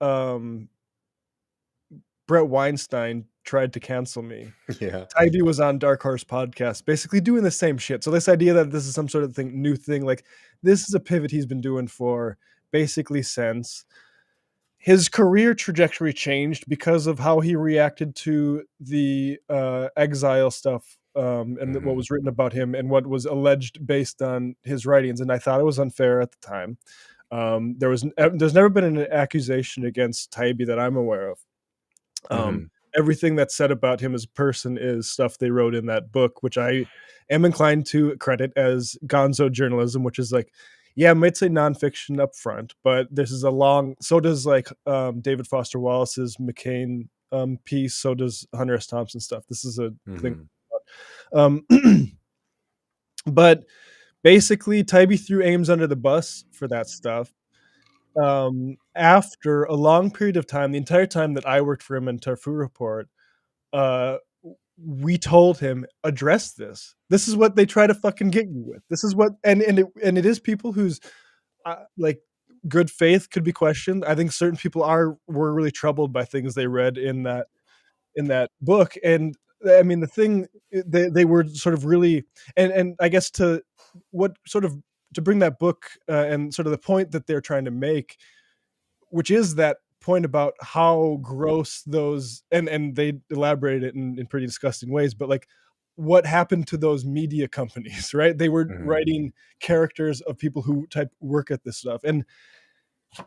Brett Weinstein tried to cancel me. Yeah, Taibbi was on Dark Horse podcast, basically doing the same shit. So this idea that this is some sort of new thing, like this is a pivot he's been doing for basically since his career trajectory changed because of how he reacted to the exile stuff and what was written about him and what was alleged based on his writings. And I thought it was unfair at the time. There's never been an accusation against Taibbi that I'm aware of. everything that's said about him as a person is stuff they wrote in that book, which I am inclined to credit as gonzo journalism, which is like, yeah, I might say nonfiction up front, but this is a long, so does like David Foster Wallace's McCain piece, so does Hunter S. Thompson stuff. This is a thing. But basically, Taibbi threw Ames under the bus for that stuff. After a long period of time, the entire time that I worked for him in Tarfu Report, we told him, address this. This is what they try to fucking get you with. This is what, and it is people whose like good faith could be questioned. I think certain people were really troubled by things they read in that book, and I mean the thing they were sort of really, and I guess to bring that book and sort of the point that they're trying to make, which is that point about how gross those, and they elaborated it in pretty disgusting ways, but like what happened to those media companies, right? They were writing characters of people who work at this stuff,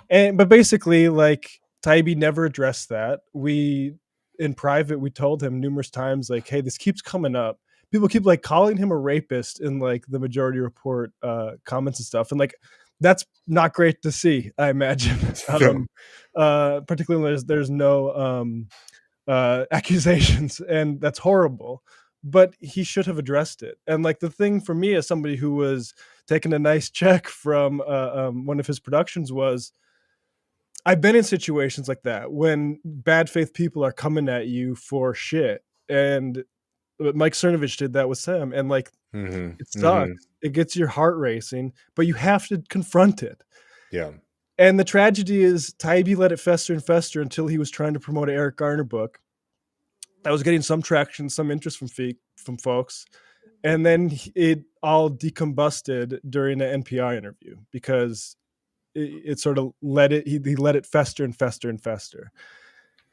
but basically like Taibbi never addressed that. In private, we told him numerous times, like, hey, this keeps coming up. People keep like calling him a rapist in like the Majority Report comments and stuff, and like that's not great to see, I imagine. Particularly there's no accusations, and that's horrible. But he should have addressed it. And like the thing for me, as somebody who was taking a nice check from one of his productions, was I've been in situations like that when bad faith people are coming at you for shit, and Mike Cernovich did that with Sam, and like it sucks. It gets your heart racing, but you have to confront it. Yeah. And the tragedy is Taibbi let it fester and fester until he was trying to promote an Eric Garner book that was getting some traction, some interest from folks, and then it all decombusted during an NPR interview because it sort of he let it fester and fester and fester,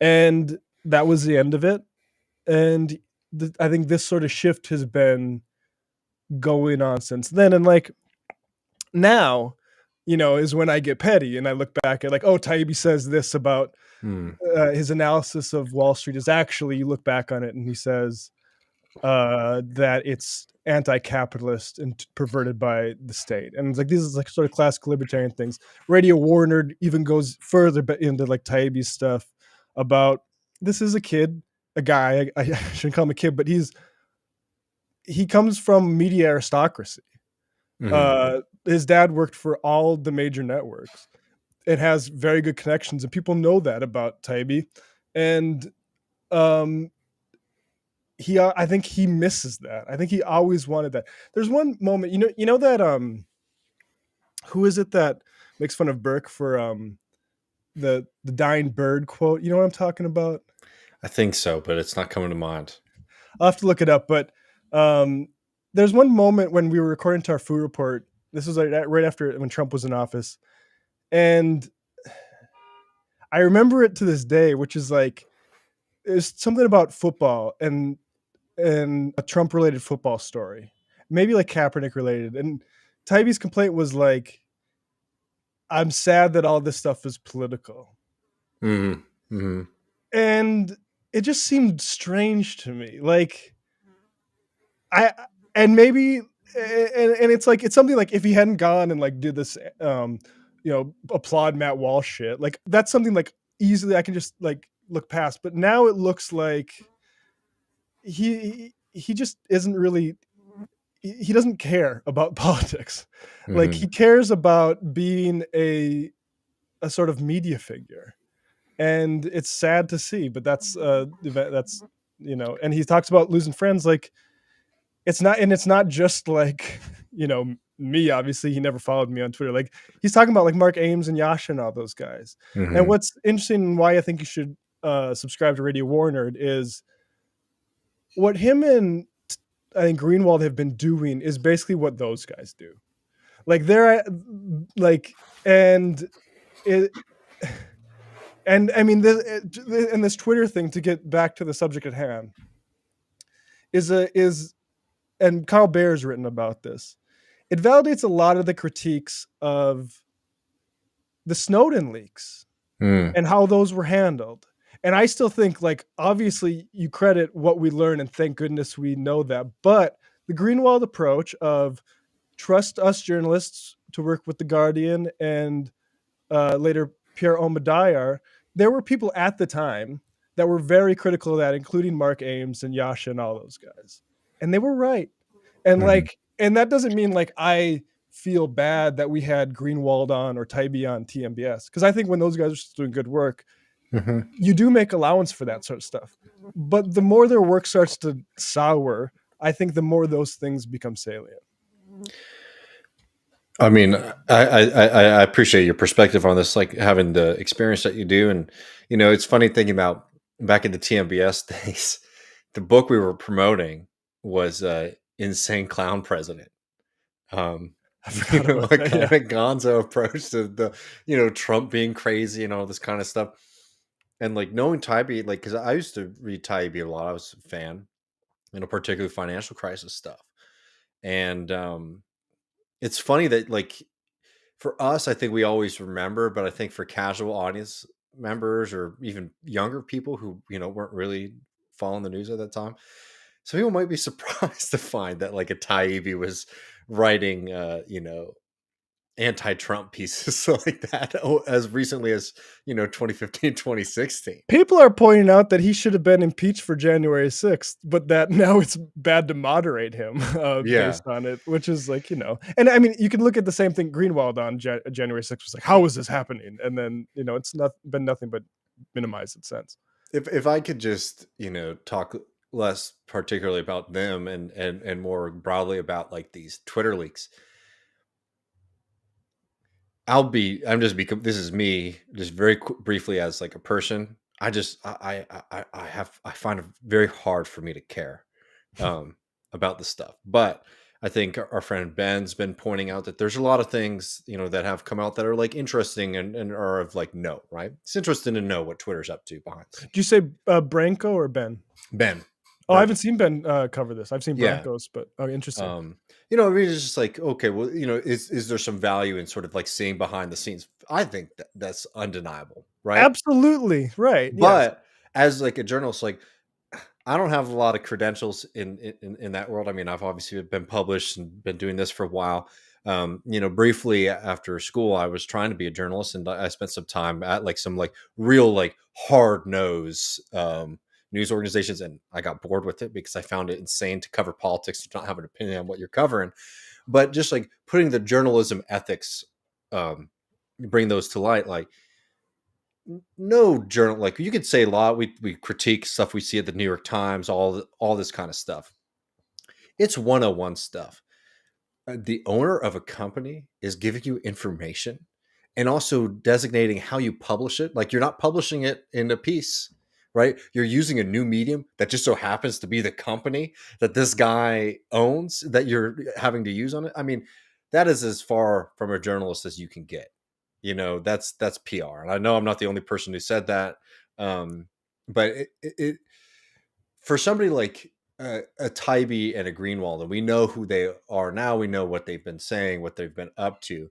and that was the end of it. And I think this sort of shift has been going on since then. And like now, is when I get petty and I look back at like, oh, Taibbi says this about his analysis of Wall Street is actually, you look back on it and he says that it's anti-capitalist and perverted by the state. And it's like, these are like sort of classic libertarian things. Radio Warner even goes further into like Taibbi's stuff about, this is a guy, I shouldn't call him a kid, but he comes from media aristocracy. His dad worked for all the major networks. It has very good connections, and people know that about Taibbi. And I think he misses that. I think he always wanted that. There's one moment, you know that who is it that makes fun of Burke for the dying bird quote? You know what I'm talking about? I think so, but it's not coming to mind. I'll have to look it up. But there's one moment when we were recording to our food report. This was like right after when Trump was in office. And I remember it to this day, which is like, there's something about football and a Trump related football story, maybe like Kaepernick related. And Taibbi's complaint was like, I'm sad that all this stuff is political. And it just seemed strange to me. Like it's like, it's something like if he hadn't gone and like did this, applaud Matt Walsh shit, like that's something like easily I can just like look past. But now it looks like he just isn't really, he doesn't care about politics. Like he cares about being a sort of media figure, and it's sad to see. But that's and he talks about losing friends. Like it's not just like me. Obviously he never followed me on Twitter. Like he's talking about like Mark Ames and Yasha and all those guys. And what's interesting and why I think you should subscribe to Radio Warner is what him and I think Greenwald have been doing is basically what those guys do. Like they're like, and I mean this Twitter thing, to get back to the subject at hand, is and Kyle Baer's written about this. It validates a lot of the critiques of the Snowden leaks and how those were handled. And I still think, like, obviously you credit what we learn, and thank goodness we know that. But the Greenwald approach of trust us journalists to work with the Guardian and later Pierre Omidyar, there were people at the time that were very critical of that, including Mark Ames and Yasha and all those guys, and they were right. And like, and that doesn't mean like I feel bad that we had Greenwald on or Taibbi on TMBS, because I think when those guys are just doing good work, you do make allowance for that sort of stuff. But the more their work starts to sour, I think the more those things become salient. I mean, I appreciate your perspective on this, like having the experience that you do. And, you know, it's funny thinking about back in the TMBS days, the book we were promoting was Insane Clown President. You know, like kind of gonzo approach to the, you know, Trump being crazy and all this kind of stuff. And like knowing Taibbi, like, because I used to read Taibbi a lot. I was a fan, you know, particularly financial crisis stuff. And it's funny that like for us, I think we always remember, but I think for casual audience members or even younger people who, you know, weren't really following the news at that time, some people might be surprised to find that like a Taibbi was writing, you know, anti-Trump pieces like that as recently as, you know, 2015, 2016. People are pointing out that he should have been impeached for January 6th, but that now it's bad to moderate him based on it, which is like, you know, and I mean, you can look at the same thing Greenwald on January 6th was like, how is this happening? And then, you know, it's been nothing but minimized it since. If I could just, you know, talk less particularly about them and more broadly about like these Twitter leaks. This is me just very briefly as like a person. I find it very hard for me to care about this stuff. But I think our friend Ben's been pointing out that there's a lot of things, you know, that have come out that are like interesting and are of like note, right? It's interesting to know what Twitter's up to behind. Do you say Branko or Ben? Ben. Oh, I haven't seen Ben cover this. I've seen Branko's, but interesting. You know, I mean, it's just like, okay, well, you know, is there some value in sort of like seeing behind the scenes? I think that's undeniable, right? Absolutely, right. But as like a journalist, like I don't have a lot of credentials in that world. I mean, I've obviously been published and been doing this for a while. You know, briefly after school, I was trying to be a journalist, and I spent some time at like some like real like hard nose news organizations, and I got bored with it because I found it insane to cover politics to not have an opinion on what you're covering. But just like putting the journalism ethics, bring those to light, like no journal, like you could say a lot. We critique stuff we see at the New York Times, all this kind of stuff. It's 101 stuff. The owner of a company is giving you information and also designating how you publish it. Like you're not publishing it in a piece, right? You're using a new medium that just so happens to be the company that this guy owns that you're having to use on it. I mean, that is as far from a journalist as you can get. You know, that's PR. And I know I'm not the only person who said that. But it for somebody like a Taibbi and a Greenwald, and we know who they are now, we know what they've been saying, what they've been up to.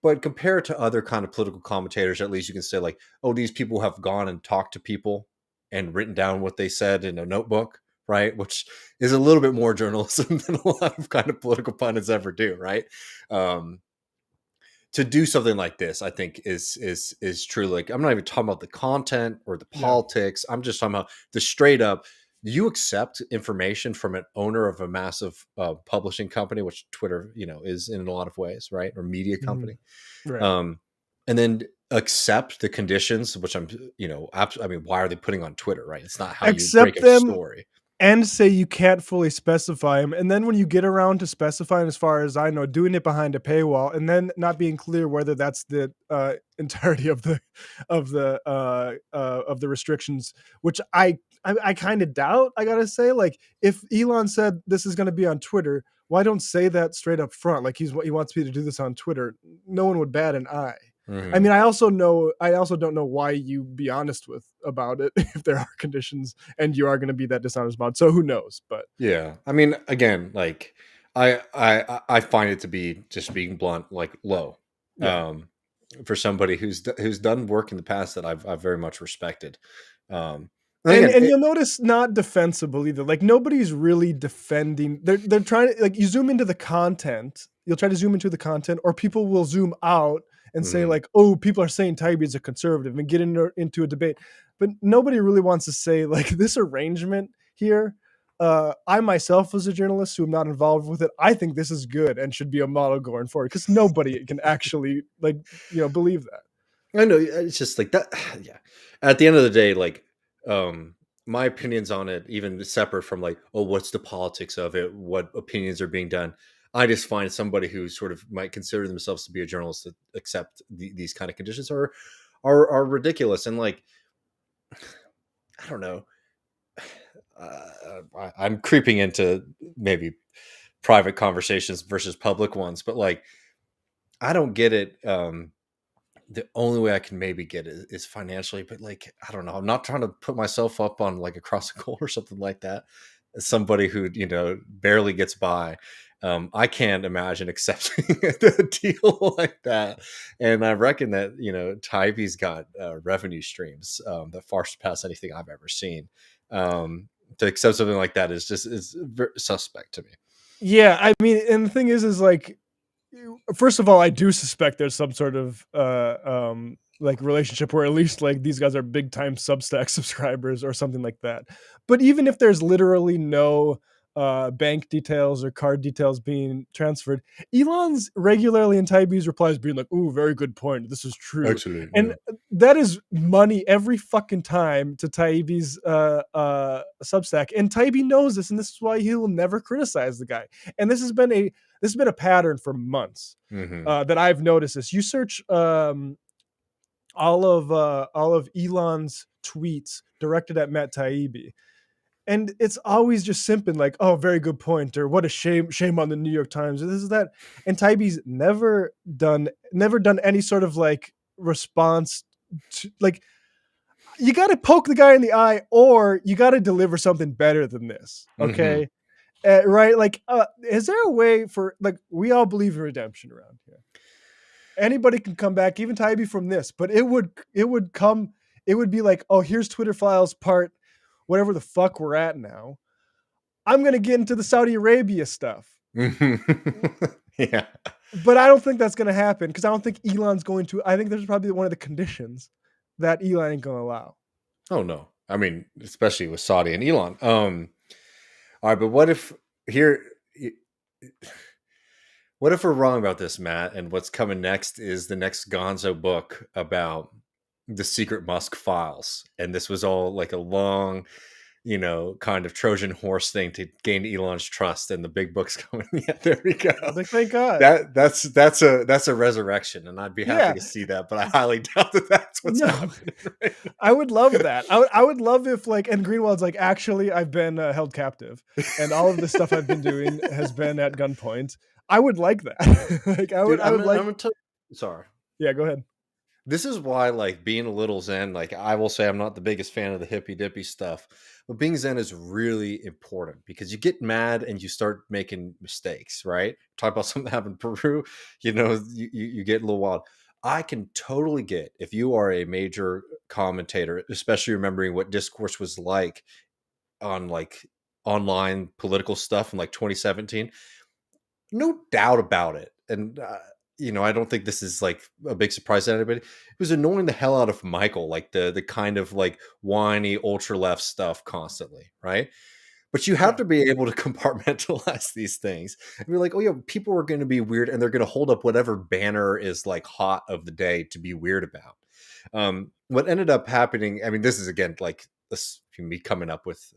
But compared to other kind of political commentators, at least you can say like, oh, these people have gone and talked to people and written down what they said in a notebook, right? Which is a little bit more journalism than a lot of kind of political pundits ever do, right? To do something like this, I think is truly like, I'm not even talking about the content or the politics. I'm just talking about the straight up, you accept information from an owner of a massive publishing company, which Twitter, you know, is in a lot of ways, right? Or media company. Right. And then accept the conditions, which I'm, you know, I mean, why are they putting on Twitter, right? It's not how you break a story. And say you can't fully specify them. And then when you get around to specifying, as far as I know, doing it behind a paywall, and then not being clear whether that's the entirety of the restrictions, which I kind of doubt. I gotta say, like, if Elon said this is going to be on Twitter, why don't say that straight up front? Like he wants me to do this on Twitter. No one would bat an eye. Mm-hmm. I mean, I also don't know why you be honest about it if there are conditions and you are going to be that dishonest about it. So who knows? But yeah, I mean, again, like I find it to be, just being blunt, like low, for somebody who's done work in the past that I've very much respected. And again, And you'll notice not defensible either. Like nobody's really defending. They're trying to, like, you zoom into the content. You'll try to zoom into the content, or people will zoom out and say Mhm. like, "Oh, people are saying Taibbi is a conservative," and get into a debate. But nobody really wants to say like this arrangement here. I myself, as a journalist who am not involved with it, I think this is good and should be a model going forward because nobody can actually believe that. I know it's just like that. Yeah. At the end of the day, like, my opinions on it, even separate from like, oh, what's the politics of it? What opinions are being done? I just find somebody who sort of might consider themselves to be a journalist that accept these kind of conditions are ridiculous. And like, I don't know. I'm creeping into maybe private conversations versus public ones, but like, I don't get it. The only way I can maybe get it is financially, but like, I don't know. I'm not trying to put myself up on like across the goal or something like that. As somebody who, barely gets by, I can't imagine accepting a deal like that. And I reckon that, Taibbi's got revenue streams that far surpass anything I've ever seen. To accept something like that is very suspect to me. Yeah, I mean, and the thing is like, first of all, I do suspect there's some sort of like relationship where at least like these guys are big time Substack subscribers or something like that. But even if there's literally no bank details or card details being transferred, Elon's regularly in Taibbi's replies being like, "Ooh, very good point. This is true." Actually, And that is money every fucking time to Taibbi's Substack. And Taibbi knows this, and this is why he will never criticize the guy. And this has been a pattern for months that I've noticed. This you search all of Elon's tweets directed at Matt Taibbi, and it's always just simping like, "Oh, very good point," or "What a shame on the New York Times," or this is that. And Taibbi's never done any sort of like response to, like, you got to poke the guy in the eye, or you got to deliver something better than this. Okay. Right? Like, is there a way for, like, we all believe in redemption around here. Anybody can come back, even Taibbi, from this, but it would be like, oh, here's Twitter files part whatever the fuck we're at now. I'm gonna get into the Saudi Arabia stuff. Yeah. But I don't think that's gonna happen because I don't think Elon's going to. I think there's probably one of the conditions that Elon ain't gonna allow. Oh no. I mean, especially with Saudi and Elon. All right, but what if we're wrong about this, Matt? And what's coming next is the next Gonzo book about the secret Musk files, and this was all like a long, kind of Trojan horse thing to gain Elon's trust. And the big book's coming. Yeah, there we go. Like, thank God. That's a resurrection, and I'd be happy to see that. But I highly doubt that that's what's happening. Right now. I would love that. I would love if, like, and Greenwald's like, actually, I've been held captive, and all of the stuff I've been doing has been at gunpoint. I would like that. Like, Sorry. Yeah, go ahead. This is why, like, being a little Zen, like, I will say I'm not the biggest fan of the hippy dippy stuff, but being Zen is really important because you get mad and you start making mistakes, right? Talk about something that happened in Peru, you get a little wild. I can totally get if you are a major commentator, especially remembering what discourse was like on like online political stuff in like 2017. No doubt about it. And I don't think this is like a big surprise to anybody. It was annoying the hell out of Michael, like the kind of like whiny ultra left stuff constantly, right? But you have to be able to compartmentalize these things and be like, oh yeah, people are going to be weird, and they're going to hold up whatever banner is like hot of the day to be weird about. What ended up happening, I mean, this is again like this me coming up with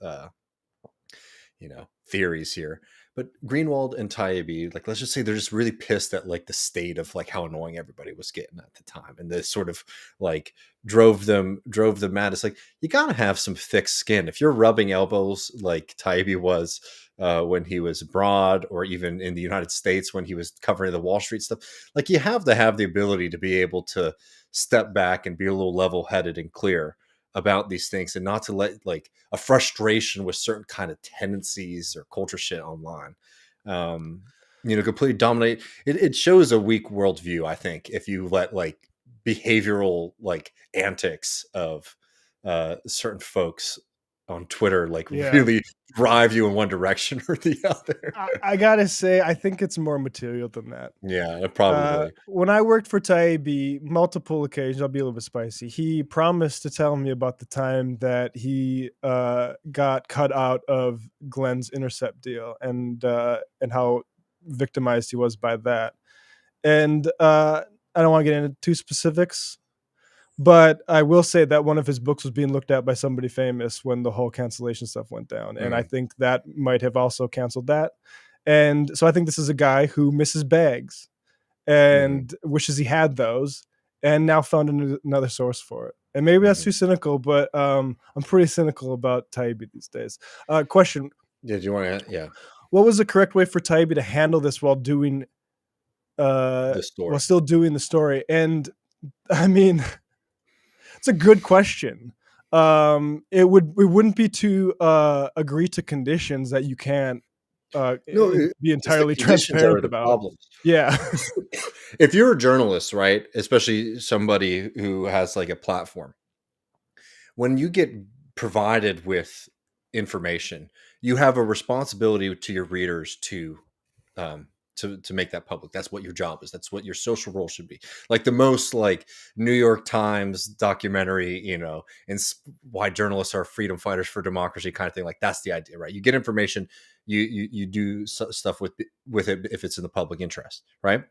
theories here. But Greenwald and Taibbi, like, let's just say they're just really pissed at like the state of like how annoying everybody was getting at the time, and this sort of like drove them mad. It's like, you gotta have some thick skin if you're rubbing elbows like Taibbi was when he was abroad, or even in the United States when he was covering the Wall Street stuff. Like, you have to have the ability to be able to step back and be a little level-headed and clear about these things, and not to let like a frustration with certain kind of tendencies or culture shit online completely dominate. It shows a weak worldview, I think, if you let like behavioral like antics of certain folks on Twitter like Yeah. really drive you in one direction or the other. I gotta say, I think it's more material than that. Yeah, probably. When I worked for Taibbi, multiple occasions, I'll be a little bit spicy. He promised to tell me about the time that he got cut out of Glenn's Intercept deal and how victimized he was by that. And I don't want to get into too specifics, but I will say that one of his books was being looked at by somebody famous when the whole cancellation stuff went down. And I think that might have also canceled that. And so I think this is a guy who misses bags and wishes he had those and now found another source for it. And maybe that's too cynical, but I'm pretty cynical about Taibbi these days. Question. Yeah, do you want to? Yeah. What was the correct way for Taibbi to handle this while doing The story. while still doing the story? And I mean, it's a good question. It wouldn't be to agree to conditions that you can't be entirely transparent about. Problems. Yeah. If you're a journalist, right, especially somebody who has like a platform, when you get provided with information, you have a responsibility to your readers to make that public. That's what your job is. That's what your social role should be. Like the most like New York Times documentary, and why journalists are freedom fighters for democracy kind of thing. Like that's the idea, right? You get information, you do stuff with it if it's in the public interest, right?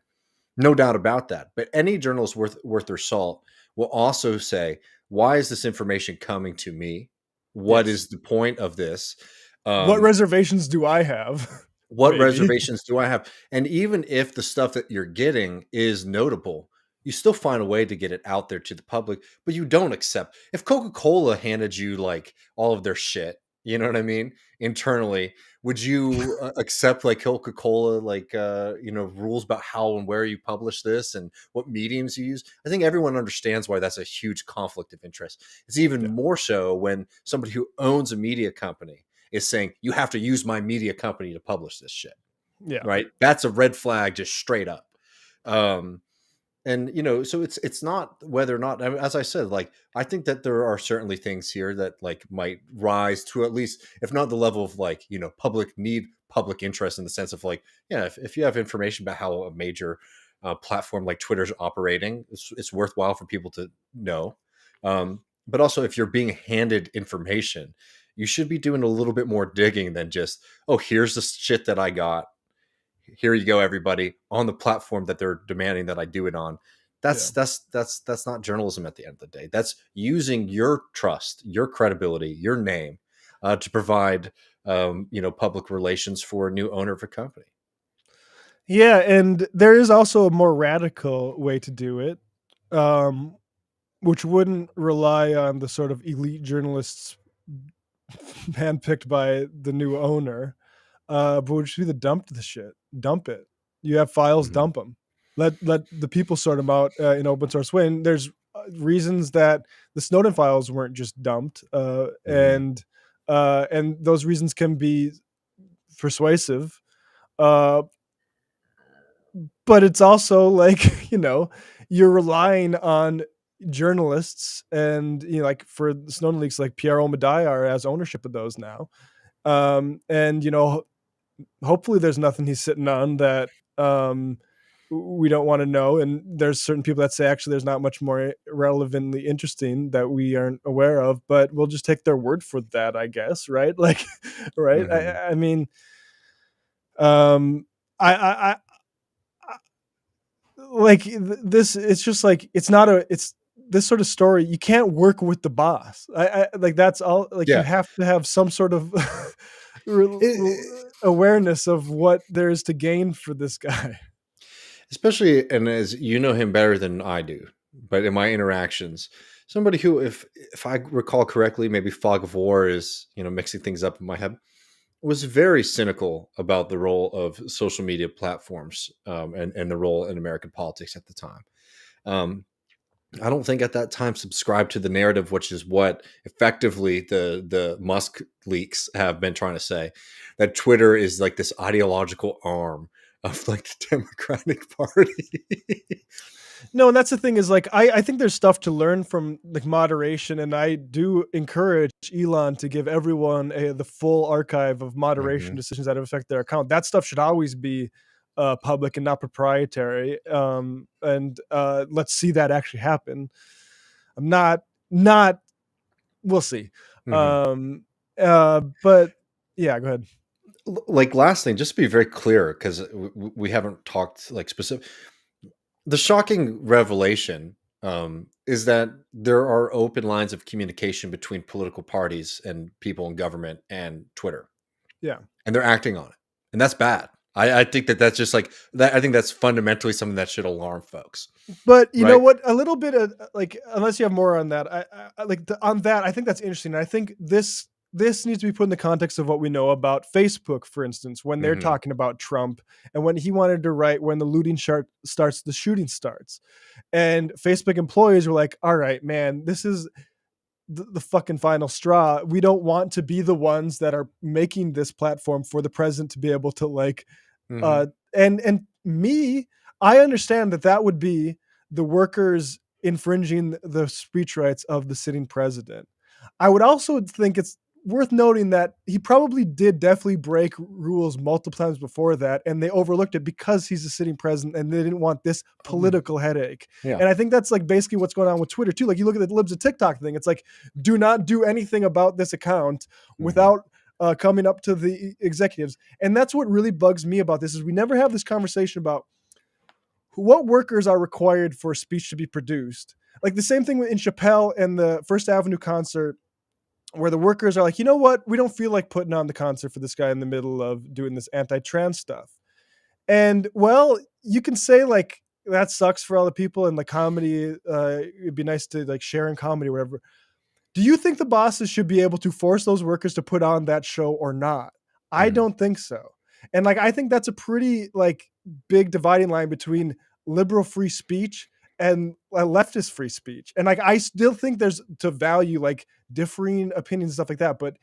No doubt about that. But any journalist worth their salt will also say, why is this information coming to me? What is the point of this? What reservations do I have? What reservations do I have? And even if the stuff that you're getting is notable, you still find a way to get it out there to the public, but you don't accept. If Coca-Cola handed you like all of their shit, you know what I mean? Internally, would you accept like Coca-Cola, like, rules about how and where you publish this and what mediums you use? I think everyone understands why that's a huge conflict of interest. It's even more so when somebody who owns a media company is saying, you have to use my media company to publish this shit. Yeah. Right. That's a red flag, just straight up. And, so it's not whether or not, I mean, as I said, like, I think that there are certainly things here that like might rise to at least, if not the level of like, public interest in the sense of like, yeah, if you have information about how a major platform like Twitter's operating, it's worthwhile for people to know. But also if you're being handed information, you should be doing a little bit more digging than just, oh, here's the shit that I got. Here you go, everybody, on the platform that they're demanding that I do it on. That's not journalism at the end of the day. That's using your trust, your credibility, your name to provide, public relations for a new owner of a company. Yeah, and there is also a more radical way to do it, which wouldn't rely on the sort of elite journalists handpicked by the new owner, but would just be dump it. You have files, dump them. Let the people sort them out in open source way. And there's reasons that the Snowden files weren't just dumped, and those reasons can be persuasive. But it's also like, you're relying on journalists and, like for the Snowden leaks, like Pierre Omidyar has ownership of those now. And, hopefully there's nothing he's sitting on that we don't want to know. And there's certain people that say, actually, there's not much more relevantly interesting that we aren't aware of, but we'll just take their word for that, I guess. Right. Like, right. I mean, I like this. It's just like, it's this sort of story. You can't work with the boss. I like, that's all, like, you have to have some sort of awareness of what there is to gain for this guy. Especially, and as you know him better than I do, but in my interactions, somebody who, if I recall correctly, maybe fog of war is, mixing things up in my head, was very cynical about the role of social media platforms and the role in American politics at the time. I don't think at that time subscribed to the narrative, which is what effectively the Musk leaks have been trying to say, that Twitter is like this ideological arm of like the Democratic Party. No, and that's the thing is like I think there's stuff to learn from like moderation, and I do encourage Elon to give everyone the full archive of moderation decisions that affect their account. That stuff should always be public and not proprietary. And let's see that actually happen. I'm not. We'll see. But yeah, go ahead. Like last thing, just to be very clear, because we haven't talked like specific. The shocking revelation is that there are open lines of communication between political parties and people in government and Twitter. Yeah, and they're acting on it, and that's bad. I think that's just like that. I think that's fundamentally something that should alarm folks. But you know what? A little bit of like, unless you have more on that, I like on that. I think that's interesting. And I think this needs to be put in the context of what we know about Facebook, for instance, when they're talking about Trump and when he wanted to write when the looting starts, the shooting starts, and Facebook employees were like, "All right, man, this is the fucking final straw. We don't want to be the ones that are making this platform for the president to be able to like." And me, I understand that would be the workers infringing the speech rights of the sitting president. I would also think it's worth noting that he probably did definitely break rules multiple times before that, and they overlooked it because he's a sitting president and they didn't want this political headache. Yeah. And I think that's like basically what's going on with Twitter too. Like you look at the libs of TikTok thing, it's like, do not do anything about this account without coming up to the executives. And that's what really bugs me about this is we never have this conversation about what workers are required for speech to be produced. Like the same thing in Chappelle and the First Avenue concert, where the workers are like, you know what? We don't feel like putting on the concert for this guy in the middle of doing this anti-trans stuff. And well, you can say like, that sucks for all the people in the comedy. It'd be nice to like share in comedy or whatever. Do you think the bosses should be able to force those workers to put on that show or not? I don't think so. And like, I think that's a pretty like big dividing line between liberal free speech and leftist free speech. And like, I still think there's to value like differing opinions and stuff like that. But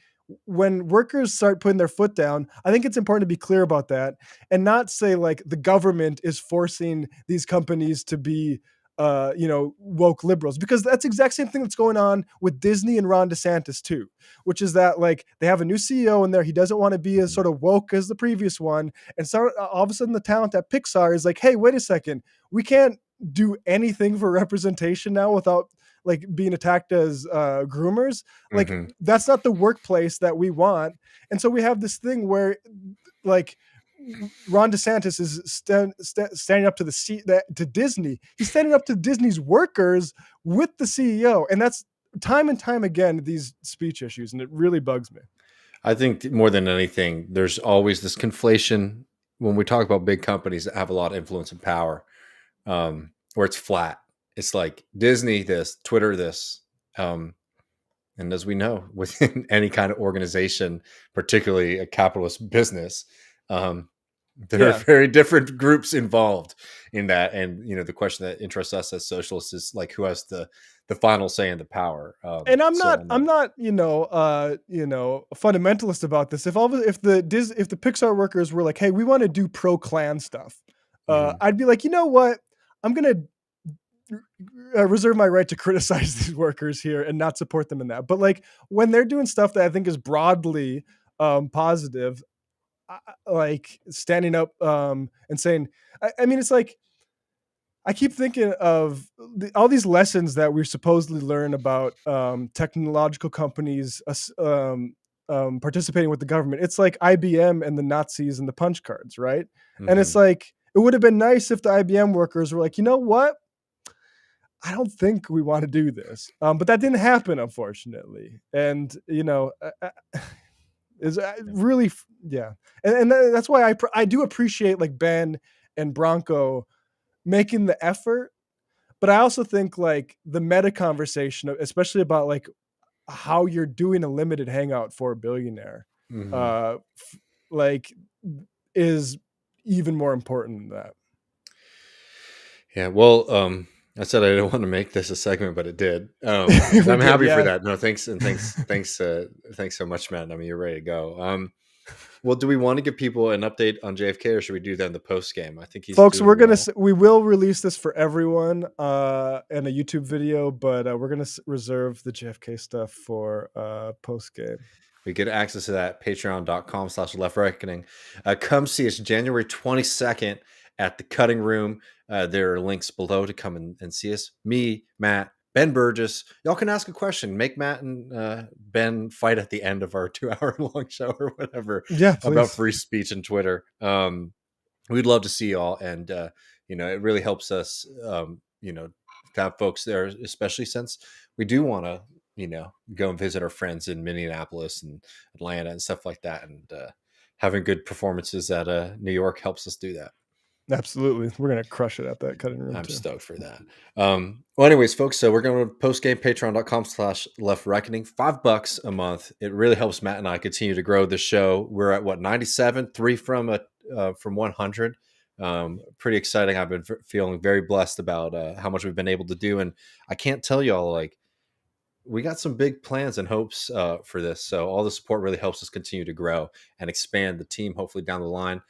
when workers start putting their foot down, I think it's important to be clear about that and not say like the government is forcing these companies to be woke liberals, because that's the exact same thing that's going on with Disney and Ron DeSantis too, which is that like they have a new CEO in there. He doesn't want to be as sort of woke as the previous one. And so all of a sudden the talent at Pixar is like, hey, wait a second. We can't do anything for representation now without like being attacked as groomers. Like that's not the workplace that we want. And so we have this thing where like Ron DeSantis is standing up to to Disney. He's standing up to Disney's workers with the CEO. And that's time and time again, these speech issues. And it really bugs me. I think more than anything, there's always this conflation when we talk about big companies that have a lot of influence and power, where it's flat. It's like Disney this, Twitter this. And as we know, within any kind of organization, particularly a capitalist business, there are very different groups involved in that. And, the question that interests us as socialists is like, who has the final say and the power? And I'm not, a fundamentalist about this. If the Pixar workers were like, hey, we want to do pro-Klan stuff, I'd be like, you know what? I'm going to reserve my right to criticize these workers here and not support them in that. But like when they're doing stuff that I think is broadly positive, like standing up and saying, I mean, it's like, I keep thinking of all these lessons that we supposedly learn about technological companies participating with the government. It's like IBM and the Nazis and the punch cards, right? And it's like, it would have been nice if the IBM workers were like, you know what? I don't think we want to do this. But that didn't happen, unfortunately. And, is really, yeah. And that's why I do appreciate like Ben and Bronco making the effort. But I also think like the meta conversation, especially about like how you're doing a limited hangout for a billionaire, like is even more important than that. Yeah. Well, I said I didn't want to make this a segment, but it did. I'm happy for that. No, thanks. And thanks so much, Matt. I mean, you're ready to go. Well, do we want to give people an update on JFK, or should we do that in the post game? I think he's Folks, doing we will release this for everyone in a YouTube video, but we're gonna reserve the JFK stuff for post game. We get access to that patreon.com/left reckoning. Come see us January 22nd at the Cutting Room. There are links below to come and see us. Me, Matt, Ben Burgess. Y'all can ask a question. Make Matt and Ben fight at the end of our 2-hour-long show or whatever. Yeah, please. About free speech and Twitter. We'd love to see y'all, and it really helps us, to have folks there, especially since we do want to, go and visit our friends in Minneapolis and Atlanta and stuff like that, and having good performances at New York helps us do that. Absolutely. We're going to crush it at that Cutting Room. I'm stoked for that. Well, anyways, folks, so we're going to post game patreon.com/left reckoning, $5 a month. It really helps Matt and I continue to grow the show. We're at 97, 3 from 100. Pretty exciting. I've been feeling very blessed about how much we've been able to do. And I can't tell y'all, we got some big plans and hopes for this. So all the support really helps us continue to grow and expand the team, hopefully down the line.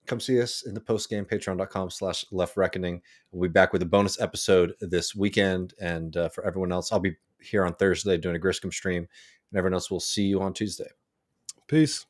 Come see us in the post game, patreon.com/left reckoning. We'll be back with a bonus episode this weekend. And for everyone else, I'll be here on Thursday doing a Griscom stream. And everyone else will see you on Tuesday. Peace.